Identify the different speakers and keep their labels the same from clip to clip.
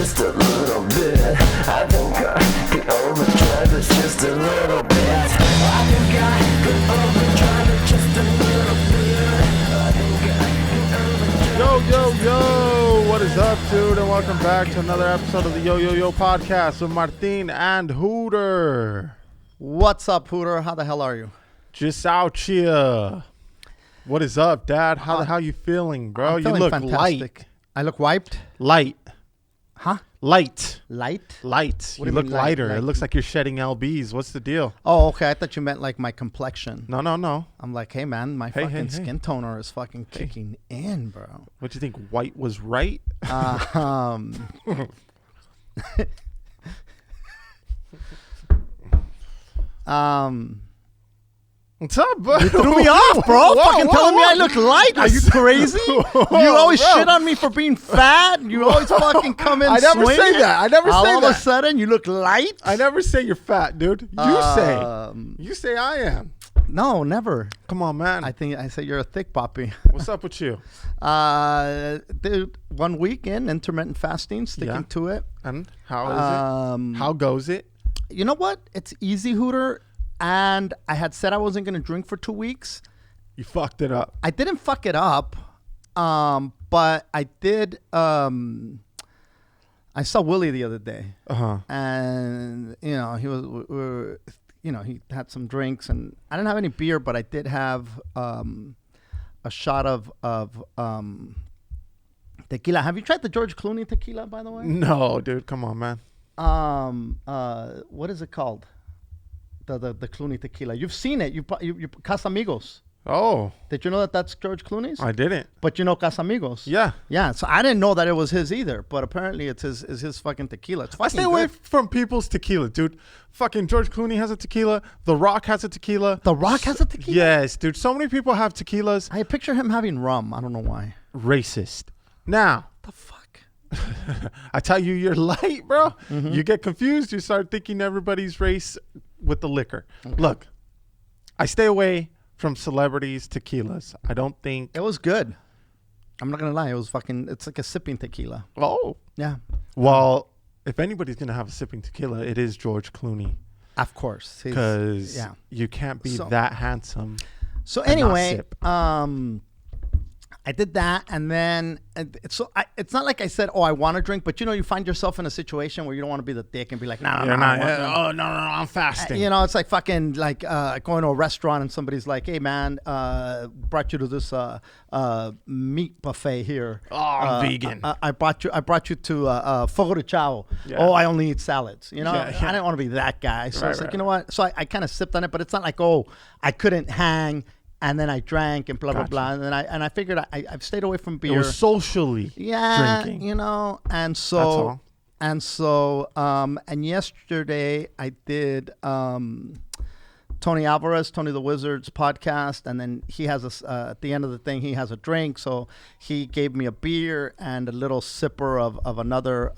Speaker 1: just a little bit. I think I could overdrive this just a little bit. I think I could overdrive it just a little bit. I think I could overdrive.
Speaker 2: Yo, what is up, dude? And welcome back to another episode of the Yo podcast with Martin and Hooter.
Speaker 3: What's up, Hooter? How the hell are you?
Speaker 2: Just out here. What is up, Dad? How the hell you feeling, bro?
Speaker 3: I'm
Speaker 2: You
Speaker 3: feeling
Speaker 2: look
Speaker 3: fantastic. I look wiped?
Speaker 2: light.
Speaker 3: Huh?
Speaker 2: Light.
Speaker 3: Light?
Speaker 2: Light.
Speaker 3: What
Speaker 2: You
Speaker 3: do you
Speaker 2: look
Speaker 3: mean light?
Speaker 2: lighter.
Speaker 3: Like-
Speaker 2: It looks like you're shedding LBs. What's the deal?
Speaker 3: Oh, okay. I thought you meant like my complexion.
Speaker 2: No.
Speaker 3: I'm like, hey, man, my
Speaker 2: Hey,
Speaker 3: fucking
Speaker 2: hey.
Speaker 3: skin toner is fucking kicking in, bro.
Speaker 2: What do you think? White was right? What's up, bro?
Speaker 3: You threw me off, bro. Fucking telling me I look light. Are you crazy?
Speaker 2: Whoa,
Speaker 3: You always
Speaker 2: bro.
Speaker 3: shit on me for being fat. You always fucking come in
Speaker 2: I never
Speaker 3: swinging.
Speaker 2: say that. I never say
Speaker 3: All of
Speaker 2: that.
Speaker 3: a sudden, you look light?
Speaker 2: I never say you're fat, dude. You say. You say I am.
Speaker 3: No, never.
Speaker 2: Come on, man.
Speaker 3: I think I say you're a thick poppy.
Speaker 2: What's up with you?
Speaker 3: Dude, 1 week in intermittent fasting, sticking
Speaker 2: Yeah.
Speaker 3: to it.
Speaker 2: And how is it? How goes it?
Speaker 3: You know what? It's easy, Hooter. And I had said I wasn't going to drink for 2 weeks.
Speaker 2: You fucked it up.
Speaker 3: I didn't fuck it up, but I did. I saw Willie the other day, and he was, he had some drinks, and I didn't have any beer, but I did have a shot of tequila. Have you tried the George Clooney tequila, by the way?
Speaker 2: No, dude. Come on, man.
Speaker 3: What is it called? The Clooney tequila. You've seen it. You Casamigos.
Speaker 2: Oh,
Speaker 3: Did you know that that's George Clooney's?
Speaker 2: I didn't.
Speaker 3: But you know Casamigos.
Speaker 2: Yeah.
Speaker 3: Yeah. So I didn't know that it was his either. But apparently it's his fucking tequila. It's
Speaker 2: I
Speaker 3: fucking
Speaker 2: stay away
Speaker 3: good.
Speaker 2: from people's tequila, dude. Fucking George Clooney has a tequila. The Rock has a tequila.
Speaker 3: The Rock has a tequila?
Speaker 2: Yes, dude. So many people have tequilas.
Speaker 3: I picture him having rum. I don't know why.
Speaker 2: Racist. Now,
Speaker 3: The fuck?
Speaker 2: I tell you, you're light, bro.
Speaker 3: Mm-hmm.
Speaker 2: You get confused. You start thinking everybody's race with the liquor.
Speaker 3: Okay.
Speaker 2: Look, I stay away from celebrities' tequilas. I don't think.
Speaker 3: It was good. I'm not gonna lie. It was fucking. It's like a sipping tequila.
Speaker 2: Oh.
Speaker 3: Yeah.
Speaker 2: Well, if anybody's going to have a sipping tequila, it is George Clooney.
Speaker 3: Of course.
Speaker 2: Because
Speaker 3: yeah.
Speaker 2: you can't be
Speaker 3: So-
Speaker 2: that handsome.
Speaker 3: So
Speaker 2: and not
Speaker 3: anyway,
Speaker 2: sip.
Speaker 3: I did that, and then it's not like I said, "Oh, I want to drink," but you find yourself in a situation where you don't want to be the dick and be like, "No,
Speaker 2: You're
Speaker 3: no,
Speaker 2: not. Oh, no, I'm fasting.
Speaker 3: It's like fucking like going to a restaurant and somebody's like, "Hey, man, brought you to this meat buffet here.
Speaker 2: Oh, I'm vegan.
Speaker 3: I brought you to Fogo de Chao.
Speaker 2: Yeah.
Speaker 3: Oh, I only eat salads.
Speaker 2: Yeah.
Speaker 3: I didn't want to be that guy. So I was
Speaker 2: Right,
Speaker 3: like, you know what? So I kind of sipped on it, but it's not like, oh, I couldn't hang. And then I drank and blah,
Speaker 2: Gotcha.
Speaker 3: blah, blah. And I figured I've stayed away from beer.
Speaker 2: It was socially drinking.
Speaker 3: And
Speaker 2: That's
Speaker 3: so,
Speaker 2: all.
Speaker 3: and yesterday I did Tony Alvarez, Tony the Wizard's podcast, and then he has at the end of the thing, he has a drink. So he gave me a beer and a little sipper of another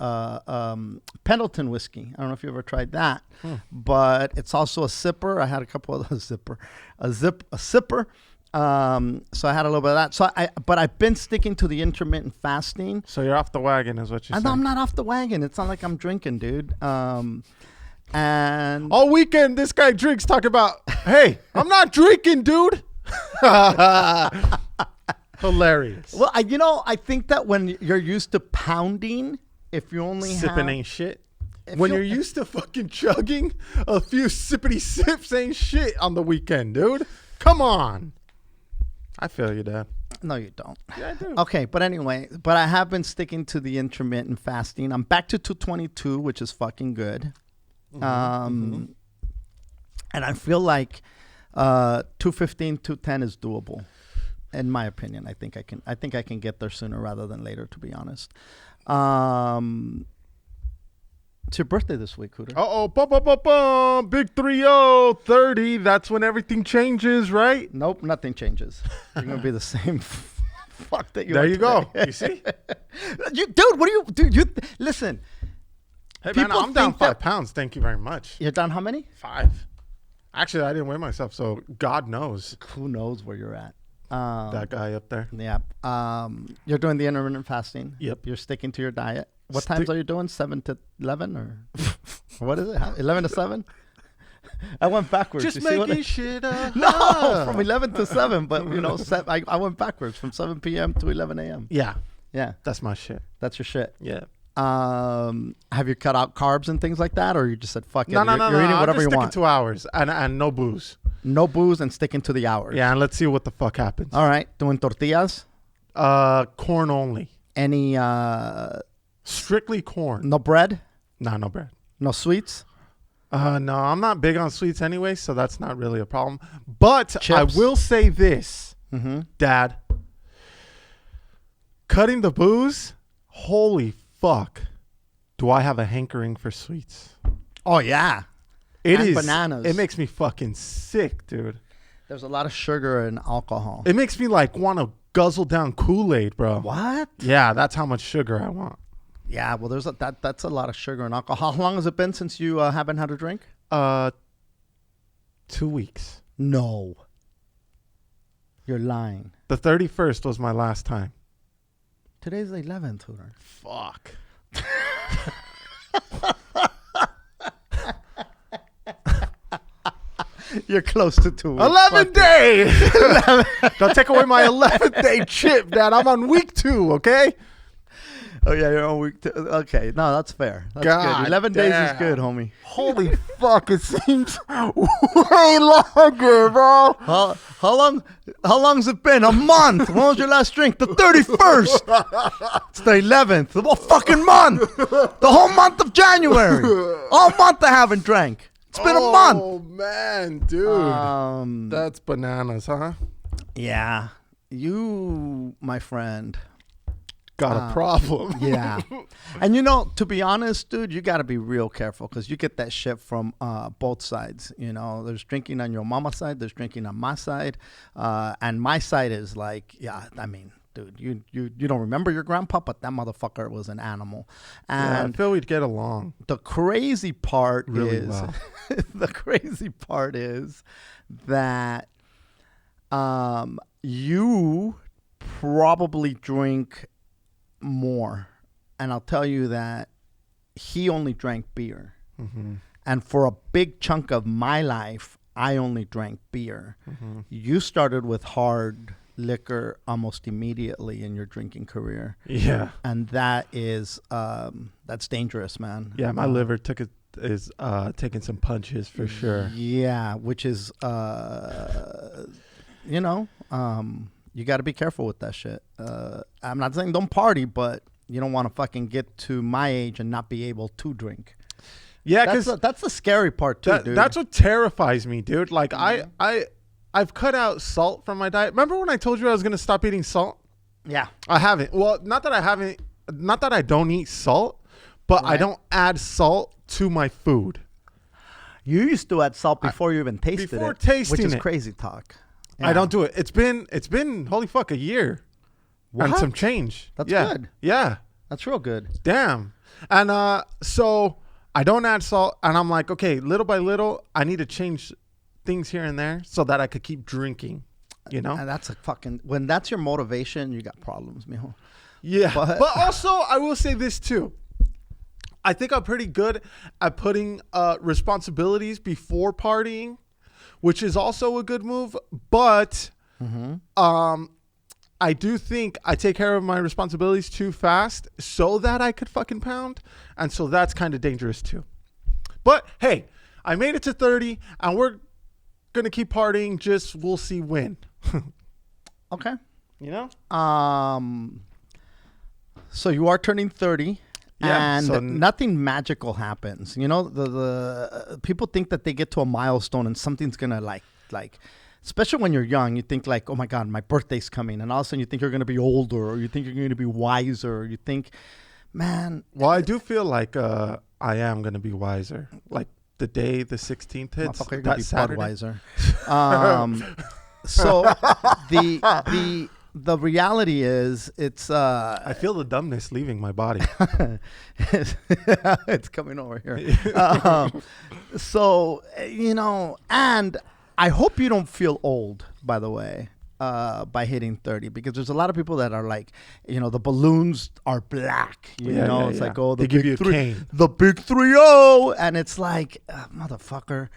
Speaker 3: Pendleton whiskey. I don't know if you ever tried that, but it's also a sipper. I had a couple of those a sipper. So I had a little bit of that. But I've been sticking to the intermittent fasting.
Speaker 2: So you're off the wagon is what you're
Speaker 3: And
Speaker 2: saying.
Speaker 3: I'm not off the wagon. It's not like I'm drinking, dude. And
Speaker 2: All weekend, this guy drinks talking about, hey, I'm not drinking, dude. Hilarious.
Speaker 3: well, I think that when you're used to pounding, if you only
Speaker 2: Sipping
Speaker 3: have,
Speaker 2: ain't shit.
Speaker 3: if
Speaker 2: When
Speaker 3: you-
Speaker 2: you're used to fucking chugging, a few sippity sips ain't shit on the weekend, dude. Come on. I feel you, Dad.
Speaker 3: No, you don't.
Speaker 2: Yeah, I do.
Speaker 3: Okay, but anyway, I have been sticking to the intermittent fasting. I'm back to 222, which is fucking good. And I feel like 215, 210 is doable, in my opinion. I think I can get there sooner rather than later, to be honest. It's your birthday this week, Hooter.
Speaker 2: Big 3-0, 30. That's when everything changes, right?
Speaker 3: Nope, nothing changes. You're gonna be the same fuck that you.
Speaker 2: There
Speaker 3: are
Speaker 2: you go.
Speaker 3: today.
Speaker 2: You see?
Speaker 3: Dude, what do you do? You listen.
Speaker 2: Hey, man,
Speaker 3: People
Speaker 2: I'm down
Speaker 3: think that-
Speaker 2: 5 pounds. Thank you very much.
Speaker 3: You're down how many?
Speaker 2: 5. Actually, I didn't weigh myself, so God knows.
Speaker 3: Who knows where you're at?
Speaker 2: That guy up there.
Speaker 3: Yeah. You're doing the intermittent fasting.
Speaker 2: Yep.
Speaker 3: You're sticking to your diet. What times are you doing? 7 to 11 or what is it? 11 to 7? I went backwards.
Speaker 2: Just
Speaker 3: You see what
Speaker 2: making shit up.
Speaker 3: No, from 11 to 7. But, I went backwards from 7 p.m. to 11 a.m.
Speaker 2: Yeah,
Speaker 3: Yeah,
Speaker 2: that's my shit.
Speaker 3: that's your shit.
Speaker 2: Yeah.
Speaker 3: Have you cut out carbs and things like that? Or you just said, fuck it,
Speaker 2: No,
Speaker 3: you're eating whatever
Speaker 2: I'm
Speaker 3: you
Speaker 2: just
Speaker 3: want?
Speaker 2: sticking 2 hours and no booze.
Speaker 3: No booze and sticking to the hours.
Speaker 2: Yeah, and let's see what the fuck happens.
Speaker 3: All right. Doing tortillas?
Speaker 2: Corn only.
Speaker 3: Any,
Speaker 2: Strictly corn.
Speaker 3: no bread?
Speaker 2: Nah, no bread.
Speaker 3: No sweets?
Speaker 2: No, I'm not big on sweets anyway, so that's not really a problem. But
Speaker 3: Chips?
Speaker 2: I will say this,
Speaker 3: Mm-hmm.
Speaker 2: Dad. Cutting the booze, holy fuck. Do I have a hankering for sweets?
Speaker 3: Oh, yeah.
Speaker 2: It
Speaker 3: And
Speaker 2: is.
Speaker 3: bananas.
Speaker 2: It makes me fucking sick, dude.
Speaker 3: There's a lot of sugar and alcohol.
Speaker 2: It makes me like want to guzzle down Kool-Aid, bro.
Speaker 3: What?
Speaker 2: Yeah, that's how much sugar I want.
Speaker 3: Yeah, well, that's a lot of sugar and alcohol. How long has it been since you haven't had a drink?
Speaker 2: 2 weeks.
Speaker 3: No. You're lying.
Speaker 2: The 31st was my last time.
Speaker 3: Today's the 11th, Hooter.
Speaker 2: Fuck.
Speaker 3: You're close to 2 weeks.
Speaker 2: 11 days. Don't take away my 11th day chip, Dad. I'm on week 2, okay?
Speaker 3: Oh, yeah, you're on week 2. Okay, no, that's fair. That's
Speaker 2: God
Speaker 3: good. 11 days is
Speaker 2: damn.
Speaker 3: good, homie.
Speaker 2: Holy fuck, it seems way longer, bro.
Speaker 3: How long's it been? A month. When was your last drink? The 31st. It's the 11th. The whole fucking month. The whole month of January. All month I haven't drank. It's been a month.
Speaker 2: Oh, man, dude. That's bananas, huh?
Speaker 3: Yeah. You, my friend.
Speaker 2: Got a problem.
Speaker 3: Yeah. And to be honest, dude, you got to be real careful because you get that shit from both sides. There's drinking on your mama's side. There's drinking on my side. And my side is like, yeah, I mean, dude, you don't remember your grandpa, but that motherfucker was an animal.
Speaker 2: Yeah,
Speaker 3: And
Speaker 2: I feel we'd get along.
Speaker 3: the crazy part
Speaker 2: Really
Speaker 3: is
Speaker 2: well.
Speaker 3: the crazy part is that you probably drink more, and I'll tell you that he only drank beer.
Speaker 2: Mm-hmm.
Speaker 3: And for a big chunk of my life, I only drank beer.
Speaker 2: Mm-hmm.
Speaker 3: You started with hard liquor almost immediately in your drinking career.
Speaker 2: Yeah.
Speaker 3: And that is that's dangerous, man.
Speaker 2: Yeah, my liver is taking some punches for sure.
Speaker 3: Yeah, which is you got to be careful with that shit. I'm not saying don't party, but you don't want to fucking get to my age and not be able to drink.
Speaker 2: Yeah, because
Speaker 3: that's the scary part too, dude.
Speaker 2: that's what terrifies me, dude. Like I've cut out salt from my diet. Remember when I told you I was gonna stop eating salt?
Speaker 3: Yeah.
Speaker 2: I haven't. Well, not that I don't eat salt, but I
Speaker 3: Right.
Speaker 2: don't add salt to my food.
Speaker 3: You used to add salt before you even tasted
Speaker 2: before
Speaker 3: it,
Speaker 2: tasting
Speaker 3: which is
Speaker 2: it.
Speaker 3: crazy talk.
Speaker 2: I
Speaker 3: Yeah.
Speaker 2: don't do it. It's been holy fuck a year and
Speaker 3: What?
Speaker 2: some change.
Speaker 3: That's
Speaker 2: yeah.
Speaker 3: good.
Speaker 2: Yeah.
Speaker 3: That's real good.
Speaker 2: Damn. And so I don't add salt, and I'm like, okay, little by little, I need to change things here and there so that I could keep drinking.
Speaker 3: And that's when that's your motivation, you got problems, mijo.
Speaker 2: Yeah.
Speaker 3: But-
Speaker 2: But also, I will say this too. I think I'm pretty good at putting responsibilities before partying, which is also a good move. But I do think I take care of my responsibilities too fast so that I could fucking pound. And so that's kind of dangerous too. But hey, I made it to 30 and we're going to keep partying. Just we'll see when.
Speaker 3: Okay.
Speaker 2: So
Speaker 3: you are turning 30.
Speaker 2: Yeah,
Speaker 3: And
Speaker 2: so
Speaker 3: nothing magical happens. The people think that they get to a milestone and something's gonna like, especially when you're young, you think like, oh my God, my birthday's coming, and all of a sudden you think you're gonna be older, or you think you're gonna be wiser, or you think, man.
Speaker 2: Well, I do feel like I am going to be wiser. Like the day the 16th hits,
Speaker 3: Motherfucker, you're gonna
Speaker 2: that
Speaker 3: be
Speaker 2: Saturday.
Speaker 3: Budweiser. So the reality is, it's
Speaker 2: I feel the dumbness leaving my body.
Speaker 3: it's coming over here. So and I hope you don't feel old, by the way. by hitting 30, because there's a lot of people that are like, the balloons are black. It's like, oh,
Speaker 2: they give you a cane.
Speaker 3: The big 3-0, and it's like, motherfucker.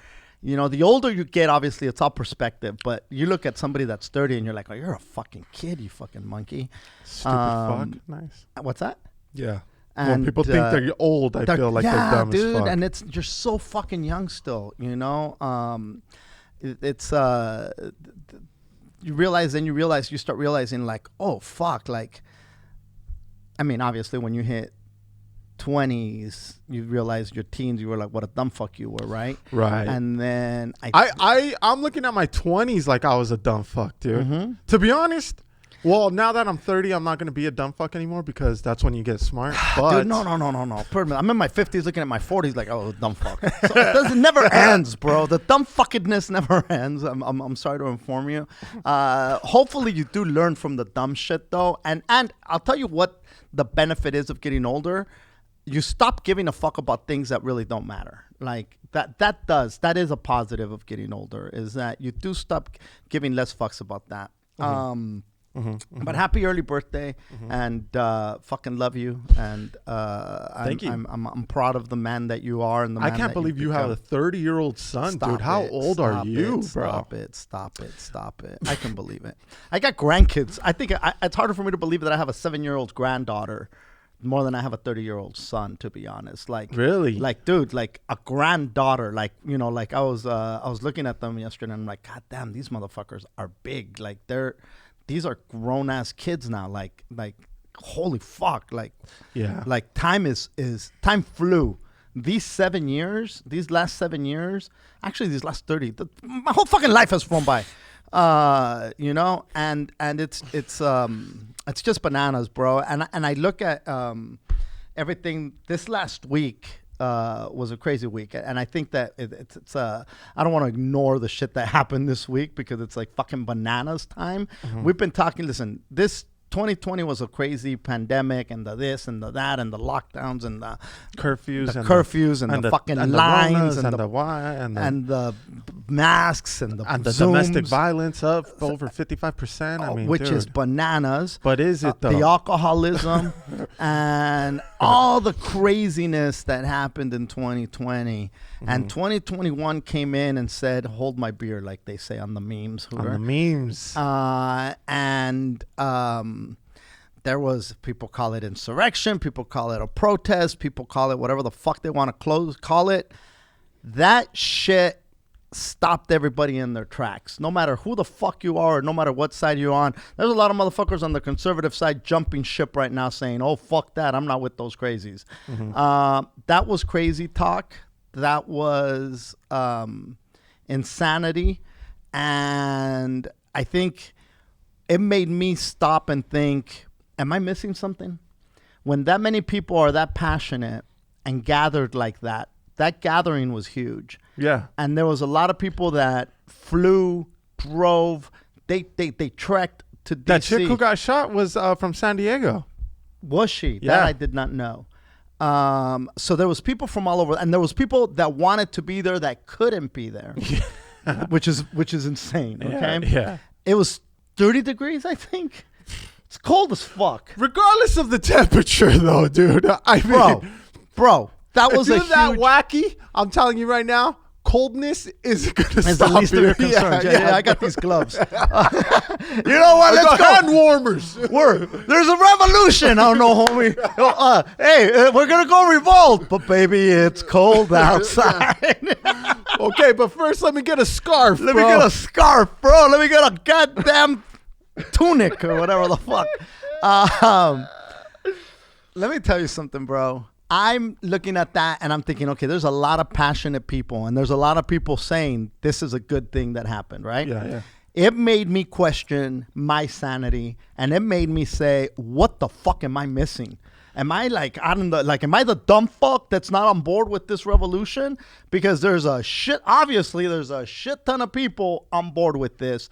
Speaker 3: The older you get, obviously, it's all perspective. But you look at somebody that's 30, and you're like, oh, you're a fucking kid, you fucking monkey.
Speaker 2: Stupid fuck. Nice.
Speaker 3: What's that?
Speaker 2: Yeah.
Speaker 3: And
Speaker 2: when people think they're old, I feel like they're dumb
Speaker 3: dude,
Speaker 2: as fuck.
Speaker 3: and you're so fucking young still. It's you start realizing like, oh fuck, like, I mean, obviously when you hit 20s, you realize your teens, you were like, what a dumb fuck you were, right?
Speaker 2: Right.
Speaker 3: And then
Speaker 2: I'm looking at my 20s like I was a dumb fuck, dude. Mm-hmm. To be honest, well, now that I'm 30, I'm not going to be a dumb fuck anymore because that's when you get smart. But
Speaker 3: dude, no. I'm in my 50s looking at my 40s like, oh, dumb fuck. So it never ends, bro. The dumb fuckedness never ends. I'm sorry to inform you. Hopefully you do learn from the dumb shit, though. And I'll tell you what the benefit is of getting older. You stop giving a fuck about things that really don't matter. Like that is a positive of getting older, is that you do stop giving less fucks about that. But happy early birthday, and fucking love you, and
Speaker 2: thank you.
Speaker 3: I'm proud of the man that you are, and the man
Speaker 2: I can't believe you have a 30-year-old son, dude. How old are you, bro?
Speaker 3: Stop it. I can believe it. I got grandkids. I think it's harder for me to believe that I have a 7-year-old granddaughter more than I have a 30-year-old son, to be honest. Like,
Speaker 2: really?
Speaker 3: Like, dude, like a granddaughter. Like, like I was looking at them yesterday, and I'm like, God damn, these motherfuckers are big. Like, these are grown ass kids now. Like, holy fuck. Like, yeah. Like time flew. These last 7 years, actually these last 30, my whole fucking life has flown by. And it's just bananas, bro. And I look at everything. This last week was a crazy week, and I think that it's I don't want to ignore the shit that happened this week because it's like fucking bananas time. We've been talking. Listen, this 2020 was a crazy pandemic, and the this and the that and the lockdowns and the curfews and the fucking lines and the masks and the
Speaker 2: Zooms. Domestic violence up over 55%. I mean,
Speaker 3: which is bananas.
Speaker 2: But is it though?
Speaker 3: The alcoholism and all the craziness that happened in 2020, and 2021 came in and said, "Hold my beer," like they say on the memes. There was, people call it insurrection, people call it a protest, people call it whatever the fuck they want to call it. That shit stopped everybody in their tracks. No matter who the fuck you are, or no matter what side you're on. There's a lot of motherfuckers on the conservative side jumping ship right now saying, oh, fuck that, I'm not with those crazies. That was crazy talk. That was insanity. And I think it made me stop and think, am I missing something? When that many people are that passionate and gathered like that, that gathering was huge.
Speaker 2: Yeah.
Speaker 3: And there was a lot of people that flew, drove, they trekked to DC.
Speaker 2: That chick who got shot was from San Diego.
Speaker 3: Was she?
Speaker 2: Yeah.
Speaker 3: That I did not know. So there was people from all over, and there was people that wanted to be there that couldn't be there, which is insane. Okay.
Speaker 2: Yeah.
Speaker 3: It was 30 degrees, I think. It's cold as fuck.
Speaker 2: Regardless of the temperature, though, dude. I mean,
Speaker 3: bro, that was
Speaker 2: if you're that wacky, I'm telling you right now, coldness is going to stop
Speaker 3: the least of your concerns. Yeah, I got these gloves. You know what? Let's go.
Speaker 2: Hand warmers.
Speaker 3: There's a revolution. I don't know, homie. Hey, we're going to go revolt. But, baby, it's cold outside.
Speaker 2: Okay, but first let me get a scarf,
Speaker 3: Let me get a scarf, bro. Let me get a goddamn tunic or whatever the fuck. Let me tell you something, bro. I'm looking at that and I'm thinking, okay, there's a lot of passionate people and there's a lot of people saying this is a good thing that happened, right?
Speaker 2: Yeah.
Speaker 3: It made me question my sanity, and it made me say, what the fuck am I missing? Am I am I the dumb fuck that's not on board with this revolution? Because there's a shit ton of people on board with this.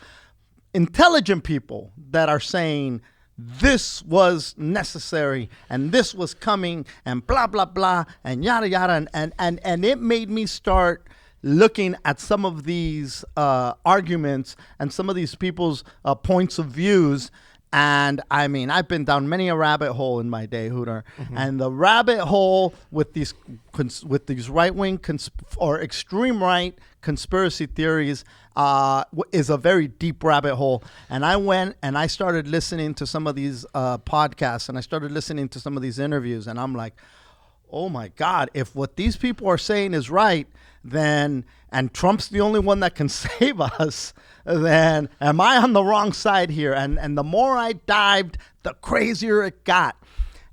Speaker 3: Intelligent people that are saying this was necessary and this was coming and blah, blah, blah and yada, yada. And it made me start looking at some of these arguments and some of these people's points of views. And I mean, I've been down many a rabbit hole in my day, Hooter. And the rabbit hole with these right-wing or extreme right conspiracy theories is a very deep rabbit hole. And I went and I started listening to some of these podcasts, and I started listening to some of these interviews, and I'm like, oh my God, if what these people are saying is right, then, and Trump's the only one that can save us, then am I on the wrong side here? And the more I dived, the crazier it got.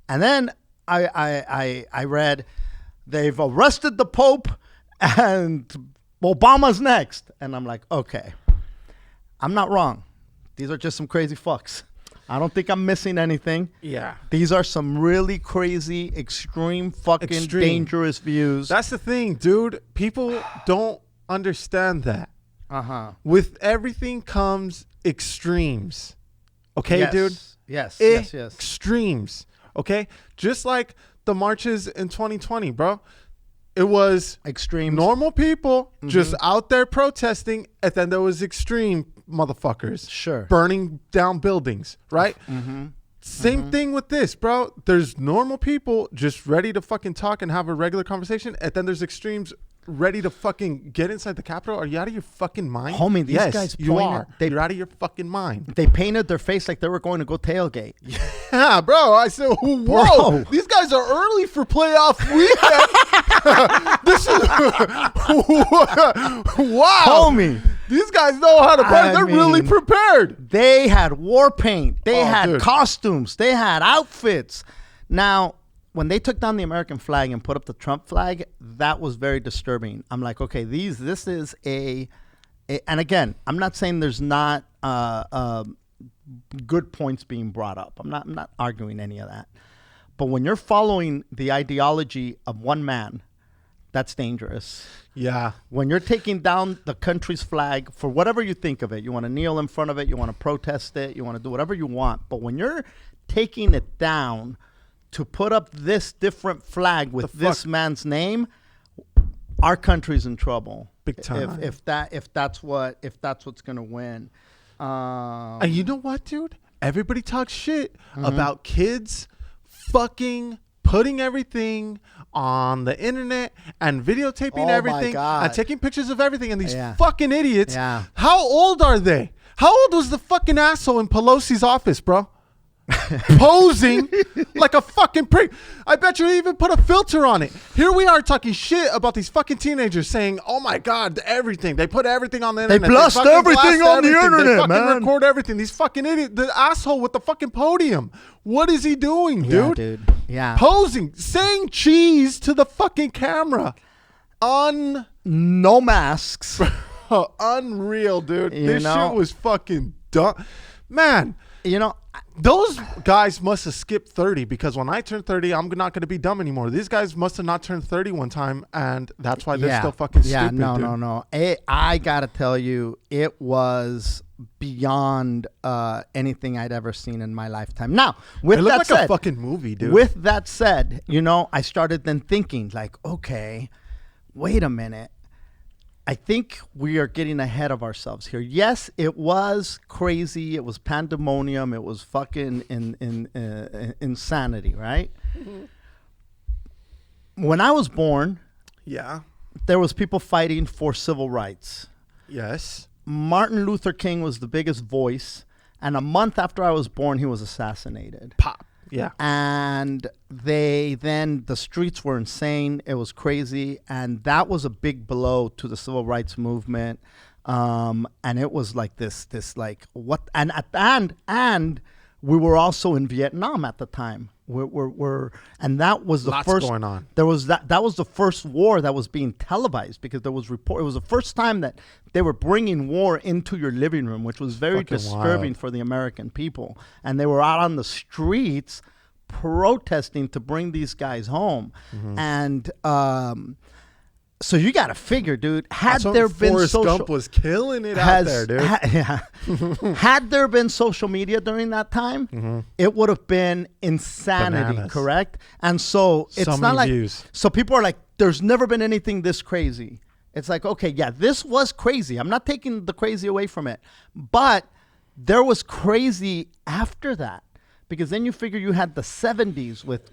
Speaker 3: And then I read they've arrested the Pope and Obama's next. And I'm like, okay, I'm not wrong. These are just some crazy fucks. I don't think I'm missing anything.
Speaker 2: Yeah.
Speaker 3: These are some really crazy, extreme, dangerous views.
Speaker 2: That's the thing, dude. People don't understand that.
Speaker 3: Uh-huh.
Speaker 2: With everything comes extremes. Okay,
Speaker 3: Yes.
Speaker 2: dude?
Speaker 3: Yes.
Speaker 2: Extremes. Okay? Just like the marches in 2020, bro. It was
Speaker 3: Extremes.
Speaker 2: normal people just out there protesting, and then there was extreme motherfuckers.
Speaker 3: Sure.
Speaker 2: Burning down buildings, right? Same thing with this, bro. There's normal people just ready to fucking talk and have a regular conversation, and then there's extremes ready to fucking get inside the Capitol. Are you out of your fucking mind?
Speaker 3: Homie, these
Speaker 2: Yes,
Speaker 3: guys
Speaker 2: you
Speaker 3: pointed-
Speaker 2: are. You're out of your fucking mind.
Speaker 3: They painted their face like they were going to go tailgate.
Speaker 2: Yeah, bro. I said, whoa,
Speaker 3: Bro.
Speaker 2: these guys are early for playoff weekend. This is wow,
Speaker 3: Homie.
Speaker 2: These guys know how to play.
Speaker 3: I
Speaker 2: They're really
Speaker 3: mean-
Speaker 2: prepared.
Speaker 3: They had war paint. They
Speaker 2: Oh,
Speaker 3: had
Speaker 2: dude.
Speaker 3: costumes. They had outfits. Now, when they took down the American flag and put up the Trump flag, that was very disturbing. I'm like, okay, this is a and again, I'm not saying there's not good points being brought up. I'm not arguing any of that. But when you're following the ideology of one man, that's dangerous.
Speaker 2: Yeah.
Speaker 3: When you're taking down the country's flag for whatever you think of it, you want to kneel in front of it, you want to protest it, you want to do whatever you want. But when you're taking it down to put up this different flag with this man's name, our country's in trouble.
Speaker 2: Big time.
Speaker 3: If that's what's gonna win.
Speaker 2: And you know what, dude? Everybody talks shit about kids fucking putting everything on the internet and videotaping
Speaker 3: Oh my
Speaker 2: everything
Speaker 3: God.
Speaker 2: and taking pictures of everything. And these
Speaker 3: Yeah.
Speaker 2: fucking idiots.
Speaker 3: Yeah.
Speaker 2: How old are they? How old was the fucking asshole in Pelosi's office, bro? Posing like a fucking prick. I bet you they even put a filter on it. Here we are talking shit about these fucking teenagers saying, oh my God, everything. They put everything on the internet.
Speaker 3: blast
Speaker 2: fucking
Speaker 3: everything on the
Speaker 2: They
Speaker 3: internet,
Speaker 2: fucking
Speaker 3: man.
Speaker 2: record everything. These fucking idiots. The asshole with the fucking podium. What is he doing,
Speaker 3: Yeah,
Speaker 2: dude?
Speaker 3: dude. Yeah.
Speaker 2: Posing, saying cheese to the fucking camera.
Speaker 3: No masks.
Speaker 2: Unreal, dude.
Speaker 3: You
Speaker 2: This
Speaker 3: know?
Speaker 2: shit was fucking dumb. Man.
Speaker 3: You know,
Speaker 2: Those guys must have skipped 30 because when I turn 30, I'm not going to be dumb anymore. These guys must have not turned 30 one time, and that's why they're still fucking stupid.
Speaker 3: No. I got to tell you, it was beyond anything I'd ever seen in my lifetime. Now, with
Speaker 2: It
Speaker 3: that
Speaker 2: looked like
Speaker 3: said,
Speaker 2: a fucking movie, dude.
Speaker 3: with that said, you know, I started then thinking like, okay, wait a minute. I think we are getting ahead of ourselves here. Yes, it was crazy. It was pandemonium. It was fucking insanity, right? When I was born,
Speaker 2: Yeah.
Speaker 3: there was people fighting for civil rights.
Speaker 2: Yes.
Speaker 3: Martin Luther King was the biggest voice, and a month after I was born, he was assassinated.
Speaker 2: Pop. Yeah.
Speaker 3: And the streets were insane. It was crazy. And that was a big blow to the civil rights movement. And it was like this like what, and we were also in Vietnam at the time. And that was the
Speaker 2: Lots
Speaker 3: first
Speaker 2: going on.
Speaker 3: There was that was the first war that was being televised because there was report. It was the first time that they were bringing war into your living room, which was very
Speaker 2: Fucking
Speaker 3: disturbing
Speaker 2: wild.
Speaker 3: for the American people. And they were out on the streets protesting to bring these guys home.
Speaker 2: Mm-hmm.
Speaker 3: And so you got to figure, dude, had
Speaker 2: That's when
Speaker 3: there been
Speaker 2: Forrest
Speaker 3: social
Speaker 2: Gump was killing it out there, dude.
Speaker 3: had there been social media during that time, it would have been insanity,
Speaker 2: Bananas.
Speaker 3: correct? And so it's
Speaker 2: So
Speaker 3: not
Speaker 2: many
Speaker 3: like
Speaker 2: views.
Speaker 3: so people are like, there's never been anything this crazy. It's like, okay, yeah, this was crazy. I'm not taking the crazy away from it, but there was crazy after that, because then you figure you had the 70s with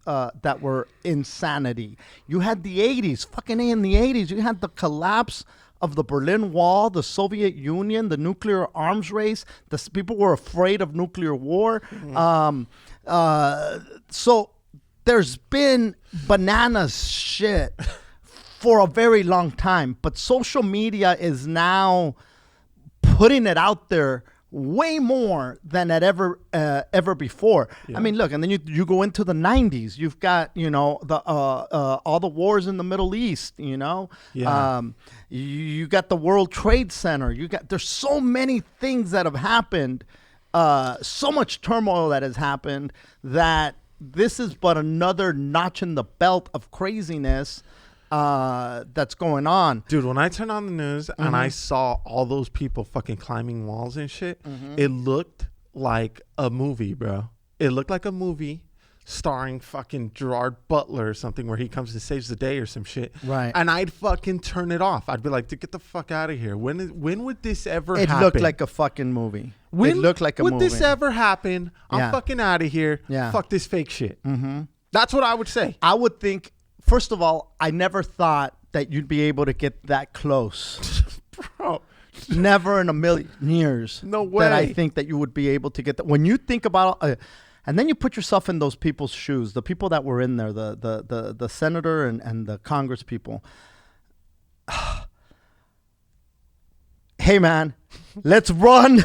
Speaker 3: that were insanity. You had the 80s, fucking A in the 80s. You had the collapse of the Berlin Wall, the Soviet Union, the nuclear arms race. People were afraid of nuclear war. So there's been bananas shit for a very long time, but social media is now putting it out there way more than at ever before. Yeah. I mean, look, and then you go into the 90s. You've got, you know, the all the wars in the Middle East, you know. Yeah. You got the World Trade Center. There's so many things that have happened, so much turmoil that has happened, that this is but another notch in the belt of craziness that's going on.
Speaker 2: Dude, when I turned on the news and I saw all those people fucking climbing walls and shit, it looked like a movie, bro. It looked like a movie starring fucking Gerard Butler or something, where he comes and saves the day or some shit.
Speaker 3: Right.
Speaker 2: And I'd fucking turn it off. I'd be like, dude, get the fuck out of here. When would this ever happen?
Speaker 3: It looked like a fucking movie. It looked like a movie.
Speaker 2: Would this ever happen? I'm
Speaker 3: Yeah.
Speaker 2: fucking out of here.
Speaker 3: Yeah.
Speaker 2: Fuck this fake shit. That's what I would say.
Speaker 3: I would think, first of all, I never thought that you'd be able to get that close.
Speaker 2: Bro.
Speaker 3: Never in a million years.
Speaker 2: No way.
Speaker 3: That I think that you would be able to get that. When you think about, and then you put yourself in those people's shoes, the people that were in there, the senator and the Congress people. Hey, man, let's run.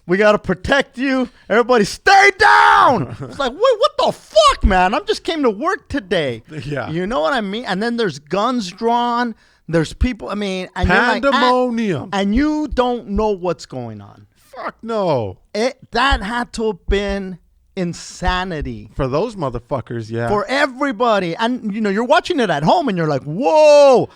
Speaker 3: We got to protect you. Everybody stay down. It's like, wait, what the fuck, man? I just came to work today.
Speaker 2: Yeah.
Speaker 3: You know what I mean? And then there's guns drawn. There's people, I mean. And
Speaker 2: pandemonium.
Speaker 3: Like, and you don't know what's going on.
Speaker 2: Fuck no.
Speaker 3: That had to have been insanity.
Speaker 2: For those motherfuckers, yeah.
Speaker 3: For everybody. And, you know, you're watching it at home and you're like, whoa.